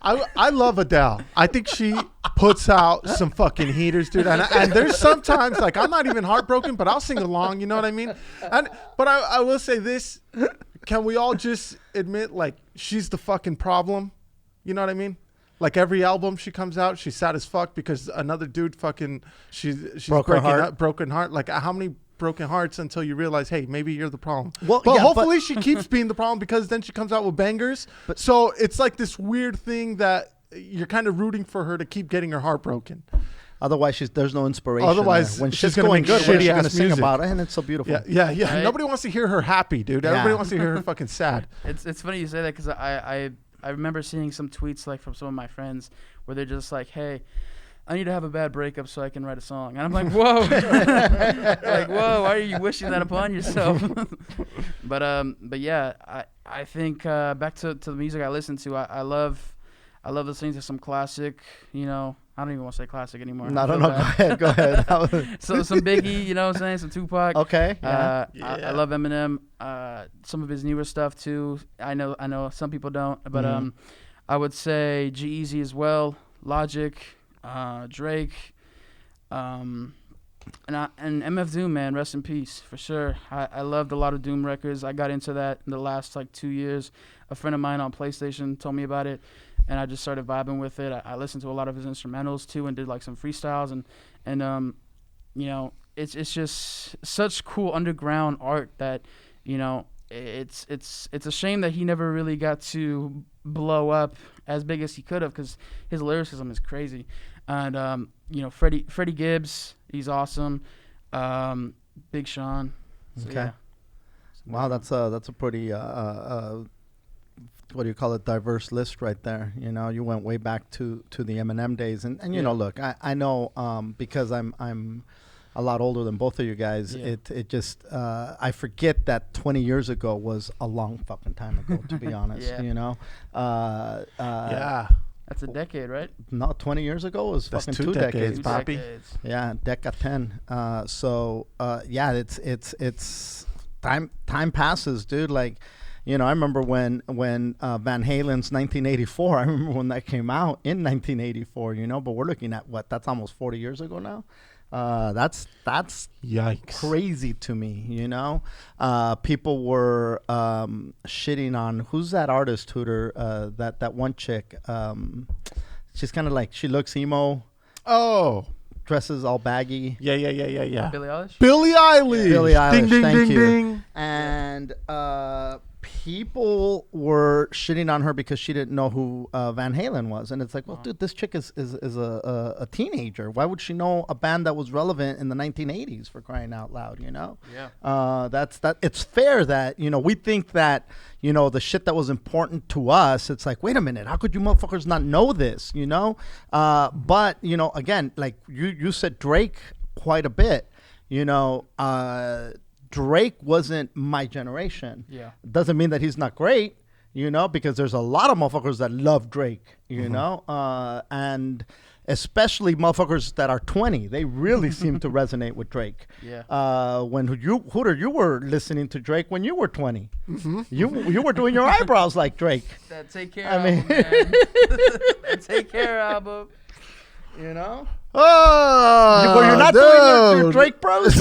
Speaker 2: I love Adele. I think she puts out some fucking heaters, dude. And there's sometimes, like, I'm not even heartbroken, but I'll sing along, you know what I mean? But I will say this, can we all just admit, like, she's the fucking problem? You know what I mean? Like, every album she comes out, she's sad as fuck because another dude fucking, she's
Speaker 3: Broke her
Speaker 2: breaking
Speaker 3: heart.
Speaker 2: up, broken heart. Like, how many broken hearts until you realize, hey, maybe you're the problem?
Speaker 3: Well,
Speaker 2: But
Speaker 3: yeah,
Speaker 2: hopefully she keeps being the problem, because then she comes out with bangers. So it's like this weird thing that you're kind of rooting for her to keep getting her heart broken.
Speaker 3: Otherwise, there's no inspiration.
Speaker 2: Otherwise,
Speaker 3: there. When
Speaker 2: she's
Speaker 3: she's
Speaker 2: gonna
Speaker 3: going
Speaker 2: make
Speaker 3: good, what is she
Speaker 2: shitty-ass
Speaker 3: gonna sing
Speaker 2: music.
Speaker 3: about it? And it's so beautiful.
Speaker 2: Yeah.
Speaker 4: Right.
Speaker 2: Nobody wants to hear her happy, dude.
Speaker 3: Yeah.
Speaker 2: Everybody wants to hear her fucking sad.
Speaker 4: It's funny you say that, because I remember seeing some tweets like from some of my friends where they're just like, hey, I need to have a bad breakup so I can write a song. And I'm like, whoa. Like, whoa, why are you wishing that upon yourself? But yeah, I think back to the music I listen to, I love listening to some classic, you know. I don't even want to say classic anymore.
Speaker 3: No,
Speaker 4: I
Speaker 3: no,
Speaker 4: feel
Speaker 3: no.
Speaker 4: bad.
Speaker 3: Go ahead.
Speaker 4: So some Biggie, you know what I'm saying? Some Tupac.
Speaker 3: Okay. Yeah.
Speaker 4: I love Eminem. Some of his newer stuff too. I know some people don't, but I would say G-Eazy as well, Logic, Drake, and MF Doom, man, rest in peace, for sure. I loved a lot of Doom records. I got into that in the last, 2 years. A friend of mine on PlayStation told me about it, and I just started vibing with it. I listened to a lot of his instrumentals, too, and did, some freestyles. And it's just such cool underground art that, it's a shame that he never really got to blow up as big as he could have, because his lyricism is crazy. And Freddie Gibbs, he's awesome. Big Sean. So,
Speaker 3: Okay.
Speaker 4: yeah.
Speaker 3: Wow, that's a pretty what do you call it, diverse list right there. You went way back to the Eminem days, and look, I know because I'm a lot older than both of you guys.
Speaker 4: Yeah.
Speaker 3: It just I forget that 20 years ago was a long fucking time ago, to be honest.
Speaker 4: Yeah.
Speaker 2: Yeah.
Speaker 4: That's a decade, right?
Speaker 3: No, 20 years ago was
Speaker 2: That's
Speaker 3: fucking
Speaker 2: 2
Speaker 3: 2
Speaker 2: decades,
Speaker 3: decades.
Speaker 4: Two
Speaker 2: Poppy.
Speaker 4: decades.
Speaker 3: Yeah, Deca 10. It's time passes, dude. I remember when Van Halen's 1984. I remember when that came out in 1984. But we're looking at that's almost 40 years ago now. That's
Speaker 2: Yikes.
Speaker 3: crazy to me. People were shitting on who's that artist, Hooter? That one chick. She's kind of she looks emo.
Speaker 2: Oh.
Speaker 3: Dresses all baggy.
Speaker 2: Yeah.
Speaker 4: Billie Eilish?
Speaker 2: Billie Eilish.
Speaker 3: Billie Eilish,
Speaker 2: Ding, ding,
Speaker 3: thank
Speaker 2: ding,
Speaker 3: you.
Speaker 2: ding.
Speaker 3: And people were shitting on her because she didn't know who Van Halen was. And it's like, well, dude, this chick is a teenager. Why would she know a band that was relevant in the 1980s, for crying out loud,
Speaker 4: Yeah.
Speaker 3: It's fair that, we think that, the shit that was important to us, it's like, wait a minute, how could you motherfuckers not know this, But, again, like you said Drake quite a bit, Drake wasn't my generation.
Speaker 4: Yeah.
Speaker 3: Doesn't mean that he's not great, because there's a lot of motherfuckers that love Drake, and especially motherfuckers that are 20. They really seem to resonate with Drake.
Speaker 4: Yeah.
Speaker 3: When Hooter, you were listening to Drake when you were 20. Mm-hmm. You were doing your eyebrows like Drake.
Speaker 4: That Take Care
Speaker 3: I mean-
Speaker 4: album, man. That Take Care album.
Speaker 2: Oh,
Speaker 3: Were you not doing your Drake bros?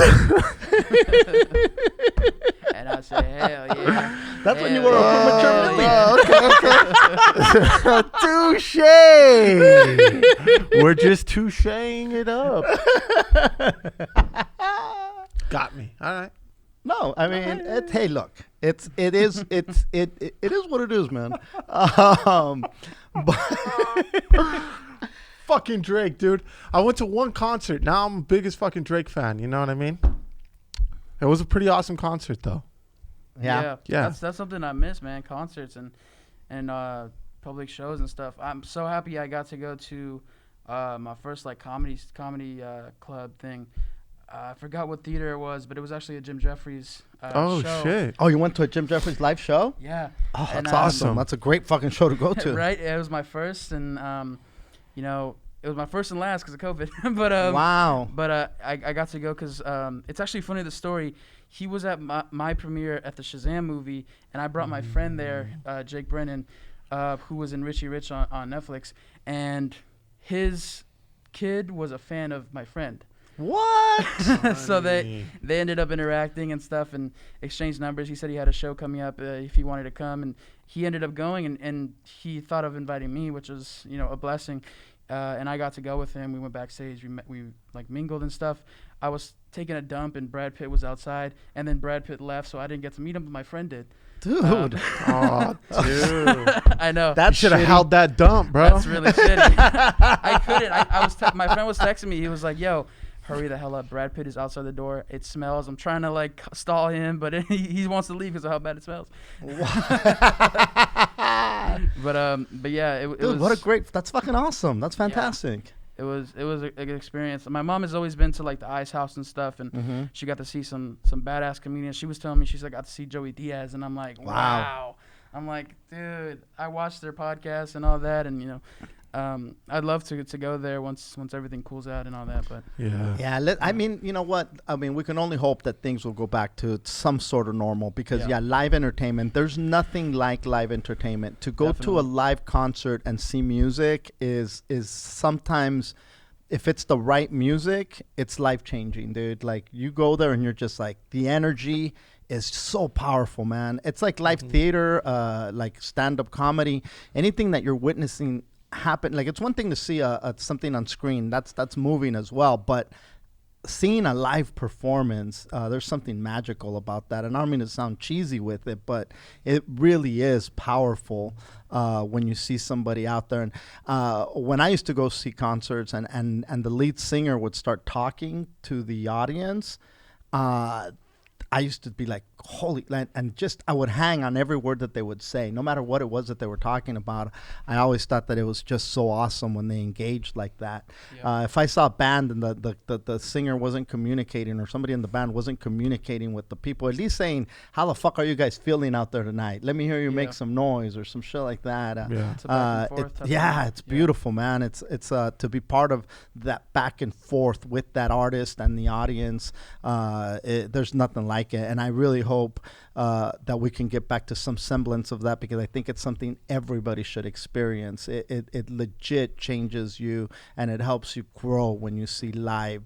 Speaker 4: And I said, hell yeah.
Speaker 3: That's when you
Speaker 4: Hell
Speaker 3: were
Speaker 4: yeah.
Speaker 3: a premature Millie.
Speaker 2: Touche. We're just toucheing it up. Got me. All right.
Speaker 3: No, I mean, hey, look, it is what it is, man. But
Speaker 2: Fucking Drake, dude. I went to one concert. Now I'm the biggest fucking Drake fan. You know what I mean? It was a pretty awesome concert, though.
Speaker 3: yeah.
Speaker 4: That's something I miss, man. Concerts and public shows and stuff. I'm so happy I got to go to my first comedy club thing. I forgot what theater it was, but it was actually a Jim Jeffries
Speaker 2: Oh,
Speaker 4: show.
Speaker 2: shit.
Speaker 3: Oh, you went to a Jim Jeffries live show?
Speaker 4: Yeah.
Speaker 3: Oh,
Speaker 4: And,
Speaker 3: that's awesome. That's a great fucking show to go to.
Speaker 4: Right? It was my first, and it was my first and last because of COVID. But
Speaker 3: Wow.
Speaker 4: But I got to go because it's actually funny, the story. He was at my premiere at the Shazam movie, and I brought my friend there, Jake Brennan, who was in Richie Rich on Netflix, and his kid was a fan of my friend.
Speaker 3: What?
Speaker 4: So they ended up interacting and stuff and exchanged numbers. He said he had a show coming up if he wanted to come, and he ended up going, and he thought of inviting me, which was a blessing. And I got to go with him. We went backstage. We mingled and stuff. I was taking a dump, and Brad Pitt was outside, and then Brad Pitt left, so I didn't get to meet him, but my friend did.
Speaker 3: Dude.
Speaker 2: Oh, dude.
Speaker 4: I know.
Speaker 3: That
Speaker 2: Should have
Speaker 3: shitty.
Speaker 2: held that dump, bro.
Speaker 4: That's really shitty. I couldn't. My friend was texting me. He was like, "Yo, hurry the hell up. Brad Pitt is outside the door. It smells. I'm trying to stall him, but he wants to leave because of how bad it smells." But yeah, it
Speaker 3: Dude,
Speaker 4: was.
Speaker 3: what a great. That's fucking awesome. That's fantastic.
Speaker 4: It was a good experience. My mom has always been to the Ice House and stuff, and she got to see some badass comedians. She was telling me she's got to see Joey Diaz, and I'm like, wow. I'm like, dude, I watched their podcast and all that, and I'd love to go there once everything cools out and all that. But
Speaker 3: Yeah, I mean, you know what? I mean, we can only hope that things will go back to some sort of normal because, live entertainment, there's nothing like live entertainment. To go to a live concert and see music is sometimes, if it's the right music, it's life-changing, dude. Like, you go there and you're just like, the energy is so powerful, man. It's like live theater, like stand-up comedy, anything that you're witnessing happen. Like, it's one thing to see something on screen, that's moving as well, but seeing a live performance, there's something magical about that. And I don't mean to sound cheesy with it, but it really is powerful when you see somebody out there. And when I used to go see concerts and the lead singer would start talking to the audience, I used to be like, holy, and just I would hang on every word that they would say, no matter what it was that they were talking about. I always thought that it was just so awesome when they engaged like that. If I saw a band and the singer wasn't communicating, or somebody in the band wasn't communicating with the people, at least saying, how the fuck are you guys feeling out there tonight? Let me hear you make some noise or some shit like that.
Speaker 4: It's a back and forth
Speaker 3: it's beautiful, man. It's to be part of that back and forth with that artist and the audience. There's nothing like it. And I really hope that we can get back to some semblance of that, because I think it's something everybody should experience. It legit changes you, and it helps you grow when you see live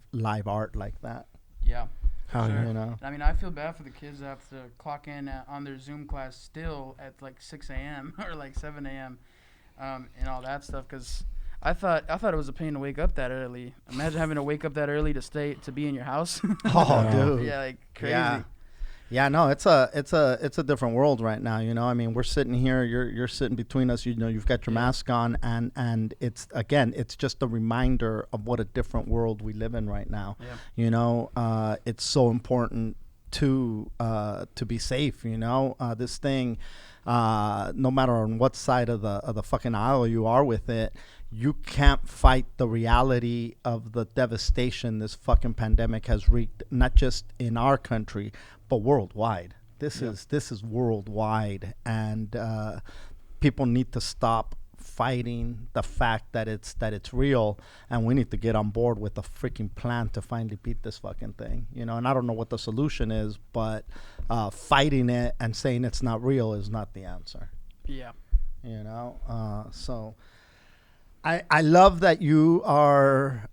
Speaker 3: art like that.
Speaker 4: Yeah.
Speaker 3: Sure. You know?
Speaker 4: I mean, I feel bad for the kids that have to clock in on their Zoom class still at like 6 a.m. or like 7 a.m. And all that stuff, because I thought it was a pain to wake up that early. Imagine having to wake up that early to be in your house.
Speaker 3: Oh, dude.
Speaker 4: Yeah, like crazy.
Speaker 3: Yeah, no, it's a different world right now. You know, I mean, we're sitting here, you're sitting between us. You know, you've got your mask on, and it's just a reminder of what a different world we live in right now. Yeah. You know, it's so important to be safe. You know, this thing, no matter on what side of the fucking aisle you are with it, you can't fight the reality of the devastation this fucking pandemic has wreaked, not just in our country, but worldwide. This is worldwide, and people need to stop fighting the fact that it's real, and we need to get on board with a freaking plan to finally beat this fucking thing. You know, and I don't know what the solution is, but fighting it and saying it's not real is not the answer.
Speaker 4: Yeah.
Speaker 3: You know, so I love that you are,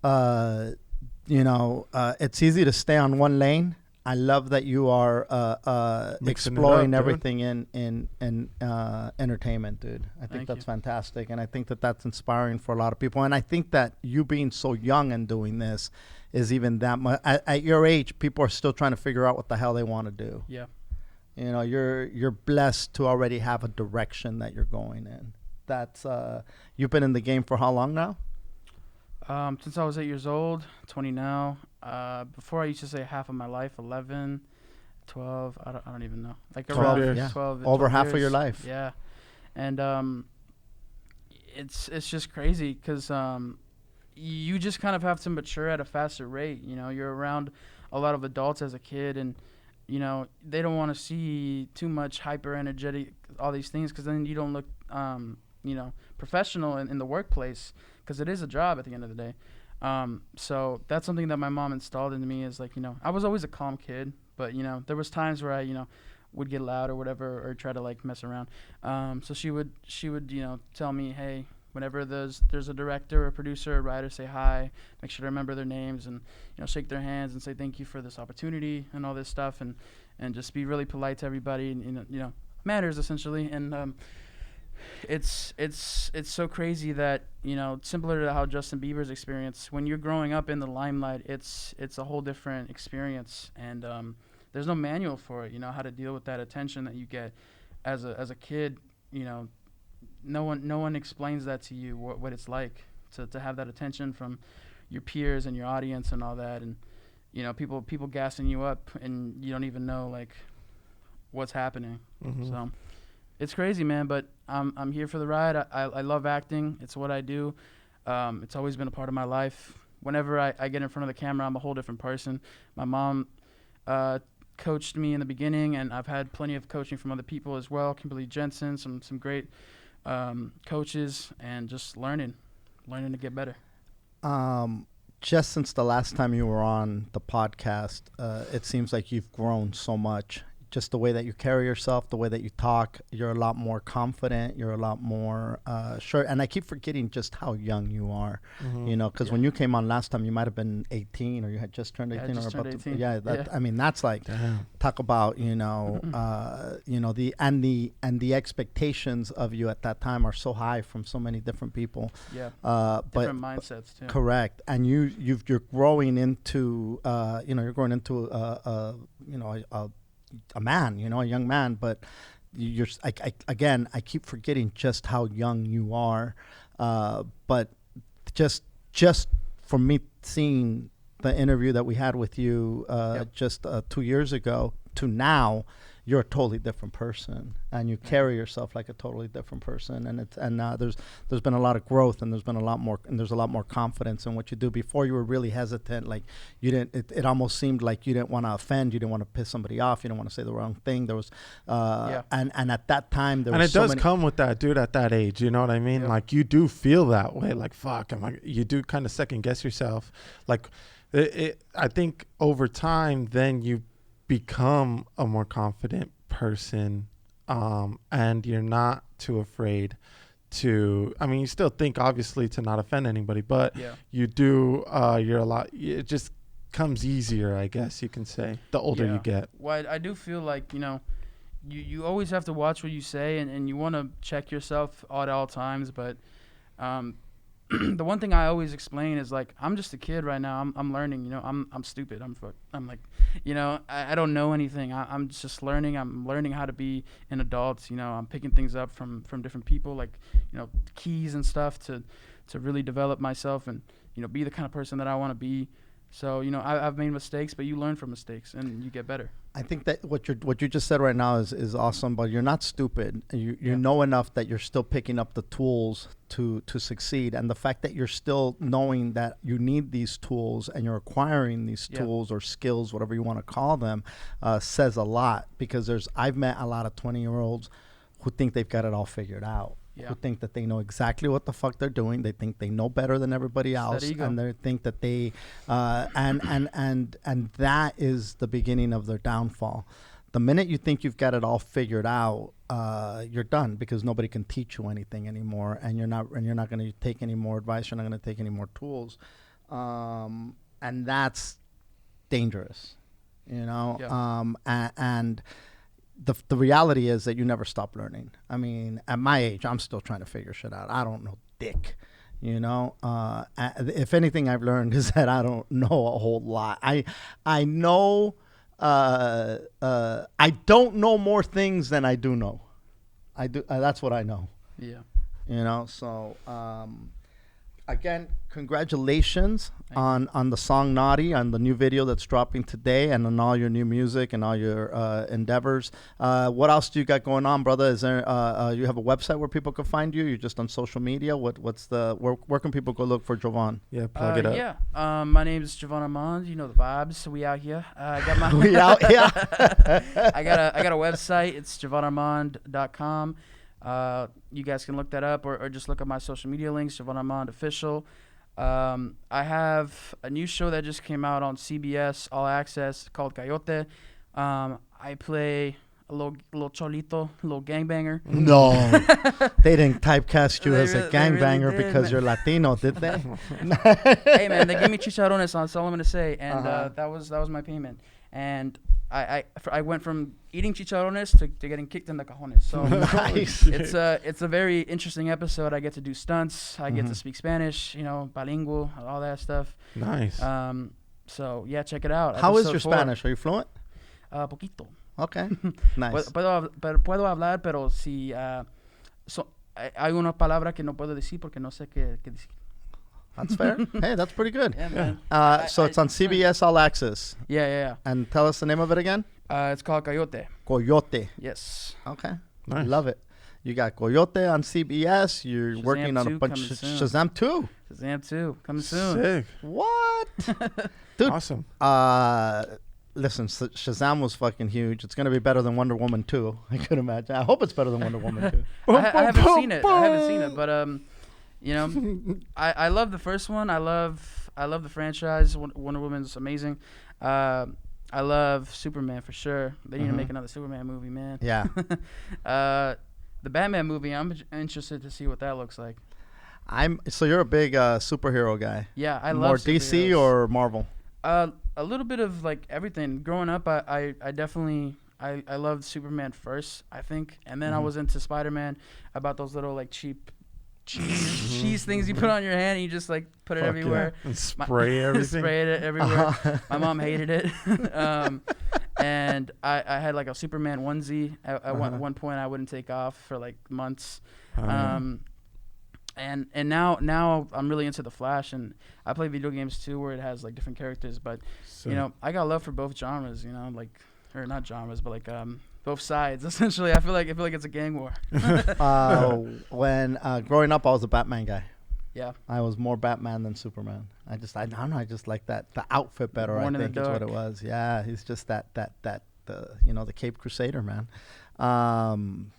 Speaker 3: it's easy to stay on one lane. I love that you are exploring everything in entertainment, dude. I think that's fantastic, and I think that that's inspiring for a lot of people. And I think that you being so young and doing this is even that much. At your age, people are still trying to figure out what the hell they want to do.
Speaker 4: Yeah.
Speaker 3: You know, you're blessed to already have a direction that you're going in. That's you've been in the game for how long now?
Speaker 4: Since I was 8 years old, 20 now. Before I used to say half of my life, 11, 12, I don't even know. Like
Speaker 3: 12
Speaker 4: around
Speaker 3: years.
Speaker 4: 12
Speaker 3: Over
Speaker 4: 12
Speaker 3: half
Speaker 4: years.
Speaker 3: of your life.
Speaker 4: Yeah. And it's just crazy because you just kind of have to mature at a faster rate. You know, you're around a lot of adults as a kid, and you know, they don't want to see too much hyper energetic, all these things, because then you don't look professional in the workplace, because it is a job at the end of the day. So that's something that my mom installed into me, is like, you know, I was always a calm kid, but you know, there was times where I, you know, would get loud or whatever, or try to like mess around. So she would, you know, tell me, hey, whenever there's a director, a producer, a writer, say hi, make sure to remember their names, and you know, shake their hands and say thank you for this opportunity and all this stuff, and just be really polite to everybody, and you know, manners essentially. And it's so crazy that, you know, similar to how Justin Bieber's experience, when you're growing up in the limelight, it's a whole different experience, and there's no manual for it, you know, how to deal with that attention that you get as a kid. You know, no one explains that to you, what it's like to have that attention from your peers and your audience and all that, and you know, people gassing you up, and you don't even know like what's happening. So it's crazy, man, but I'm here for the ride. I love acting. It's what I do. It's always been a part of my life. Whenever I get in front of the camera, I'm a whole different person. My mom coached me in the beginning, and I've had plenty of coaching from other people as well. Kimberly Jensen, some great coaches, and just learning learning to get better.
Speaker 3: Just since the last time you were on the podcast, it seems like you've grown so much. Just the way that you carry yourself, the way that you talk, you're a lot more confident. You're a lot more sure. And I keep forgetting just how young you are, you know, because when you came on last time, you might have been 18 or you had just turned 18
Speaker 4: I just
Speaker 3: or
Speaker 4: turned
Speaker 3: about
Speaker 4: 18.
Speaker 3: to. I mean, that's like talk about you know the expectations of you at that time are so high from so many different people.
Speaker 4: Yeah.
Speaker 3: But
Speaker 4: Different mindsets too.
Speaker 3: correct, and you're growing into you're growing into a man, you know, a young man, but I keep forgetting just how young you are. But just from me seeing the interview that we had with you just 2 years ago to now, you're a totally different person, and you carry yourself like a totally different person. And there's been a lot of growth, and there's a lot more confidence in what you do. Before, you were really hesitant, like you didn't. It almost seemed like you didn't want to offend, you didn't want to piss somebody off, you didn't want to say the wrong thing. There was, and at that time there was.
Speaker 2: And it does come with that, dude. At that age, you know what I mean? Like you do feel that way. Like fuck, you do kind of second guess yourself. Like I think over time, then you become a more confident person, and you're not too afraid to, I mean, you still think obviously to not offend anybody, but you do, it just comes easier, I guess you can say, the older you get.
Speaker 4: Well, I do feel like, you know, you always have to watch what you say, and you want to check yourself at all times, but the one thing I always explain is like, I'm just a kid right now. I'm learning, you know, I'm stupid. I'm like, you know, I don't know anything. I'm just learning. I'm learning how to be an adult. You know, I'm picking things up from different people, like, you know, keys and stuff to really develop myself and, you know, be the kind of person that I want to be. So, you know, I've made mistakes, but you learn from mistakes and you get better.
Speaker 3: I think that what you just said right now is awesome, but you're not stupid. You know enough that you're still picking up the tools to succeed, and the fact that you're still knowing that you need these tools and you're acquiring these tools or skills, whatever you want to call them, says a lot. Because I've met a lot of 20-year-olds who think they've got it all figured out. Who think that they know exactly what the fuck they're doing. They think they know better than everybody else, and they think that they and that is the beginning of their downfall. The minute you think you've got it all figured out, you're done, because nobody can teach you anything anymore, and you're not going to take any more advice. You're not going to take any more tools, and that's dangerous, you know. And the reality is that you never stop learning. I mean, at my age, I'm still trying to figure shit out. I don't know dick, you know. If anything I've learned is that I don't know a whole lot. I know I don't know more things than I do know. I do. That's what I know.
Speaker 4: Yeah.
Speaker 3: You know. So again, congratulations on the song Naughty, on the new video that's dropping today, and on all your new music and all your endeavors. What else do you got going on, brother? Is there you have a website where people can find you? You're just on social media. What's the where can people go look for Jovan?
Speaker 2: Yeah, plug it up.
Speaker 4: Yeah. My name is Jovan Armand. You know the vibes. We out here. I got my
Speaker 3: We out here.
Speaker 4: I got a website. It's jovanarmand.com. You guys can look that up, or just look at my social media links, Jovan Armand Official. I have a new show that just came out on CBS All Access called Coyote. I play a little cholito, a little gangbanger.
Speaker 3: No, they didn't typecast you as a gangbanger
Speaker 4: really did,
Speaker 3: because
Speaker 4: man.
Speaker 3: you're Latino, did they?
Speaker 4: Hey man, they gave me chicharrones. That's all I'm gonna say, and that was my payment. And I went from eating chicharrones to getting kicked in the cajones. So
Speaker 3: Nice.
Speaker 4: it's a very interesting episode. I get to do stunts. I get to speak Spanish. You know, bilingual, all that stuff.
Speaker 2: Nice.
Speaker 4: So yeah, check it out.
Speaker 3: How is
Speaker 4: Episode
Speaker 3: your
Speaker 4: 4.
Speaker 3: Spanish? Are you fluent?
Speaker 4: Poquito.
Speaker 3: Okay, nice.
Speaker 4: Puedo hablar, pero si hay una palabra que no puedo decir porque no sé qué decir.
Speaker 3: That's fair. Hey, that's pretty good.
Speaker 4: Yeah, man.
Speaker 3: So it's on CBS All Access.
Speaker 4: Yeah.
Speaker 3: And tell us the name of it again.
Speaker 4: It's called Coyote.
Speaker 3: Coyote.
Speaker 4: Yes.
Speaker 3: Okay.
Speaker 2: Nice.
Speaker 3: Love it. You got Coyote on CBS. You're
Speaker 4: Shazam
Speaker 3: working on a
Speaker 4: 2
Speaker 3: bunch of
Speaker 4: coming soon.
Speaker 3: Shazam 2.
Speaker 4: Shazam 2 coming soon.
Speaker 2: Sick.
Speaker 3: What? Dude.
Speaker 2: Awesome.
Speaker 3: Listen, Shazam was fucking huge. It's going to be better than Wonder Woman 2. I could imagine. I hope it's better than Wonder Woman 2.
Speaker 4: I haven't seen it. But You know, I love the first one. I love the franchise. Wonder Woman's amazing. I love Superman for sure. They need to make another Superman movie, man.
Speaker 3: Yeah.
Speaker 4: The Batman movie, I'm interested to see what that looks like.
Speaker 3: So you're a big superhero guy.
Speaker 4: Yeah, I love
Speaker 3: more DC
Speaker 4: superheroes.
Speaker 3: or Marvel.
Speaker 4: A little bit of like everything. Growing up, I definitely I loved Superman first, I think, and then I was into Spider-Man. About those little like cheap cheese things you put on your hand and you just like put it
Speaker 2: Fuck
Speaker 4: everywhere.
Speaker 2: yeah. And spray everything.
Speaker 4: Sprayed it everywhere. My mom hated it. And I had like a Superman onesie. At one point I wouldn't take off for like months. And now I'm really into the Flash, and I play video games too where it has like different characters. But you know, I got love for both genres. You know, like, or not genres, but like both sides. Essentially, I feel like it's a gang war.
Speaker 3: When growing up, I was a Batman guy.
Speaker 4: Yeah,
Speaker 3: I was more Batman than Superman. I don't know. I just like the outfit better.
Speaker 4: Born
Speaker 3: I
Speaker 4: in
Speaker 3: think
Speaker 4: the
Speaker 3: is what
Speaker 4: dark.
Speaker 3: it was. Yeah, he's just the Cape Crusader, man.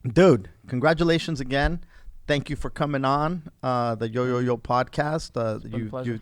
Speaker 3: Dude, congratulations again. Thank you for coming on the Yo podcast.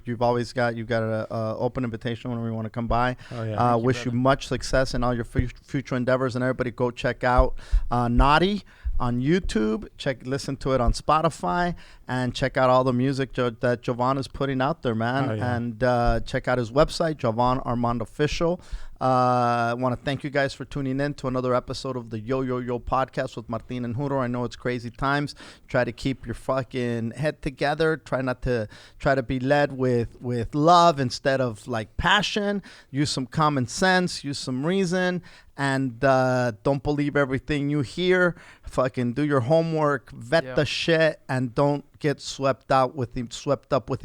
Speaker 3: You've always got an open invitation whenever you want to come by.
Speaker 2: Oh, yeah.
Speaker 3: Wish you much success in all your future endeavors, and everybody go check out Naughty on YouTube. Listen to it on Spotify, and check out all the music that Jovan is putting out there, man.
Speaker 2: Oh, yeah.
Speaker 3: And check out his website, Jovan Armand Official. I want to thank you guys for tuning in to another episode of the Yo podcast with Martin and Juro. I know it's crazy times. Try to keep your fucking head together. Try to be led with love instead of like passion. Use some common sense. Use some reason. And don't believe everything you hear. Fucking do your homework. Vet the shit, and don't get swept up with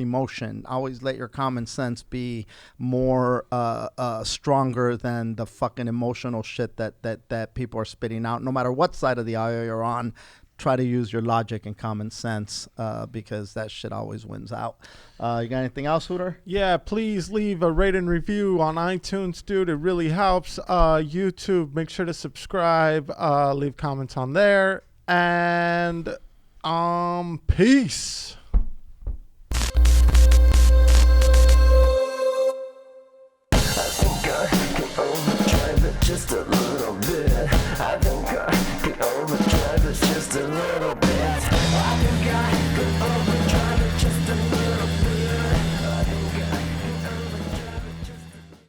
Speaker 3: emotion. Always let your common sense be more stronger than the fucking emotional shit that people are spitting out. No matter what side of the aisle you're on, try to use your logic and common sense because that shit always wins out. You got anything else, Hooter?
Speaker 2: Yeah, please leave a rate and review on iTunes, dude. It really helps. YouTube, make sure to subscribe. Leave comments on there. And peace.
Speaker 1: Just a little bit. I think I can overdrive it just a little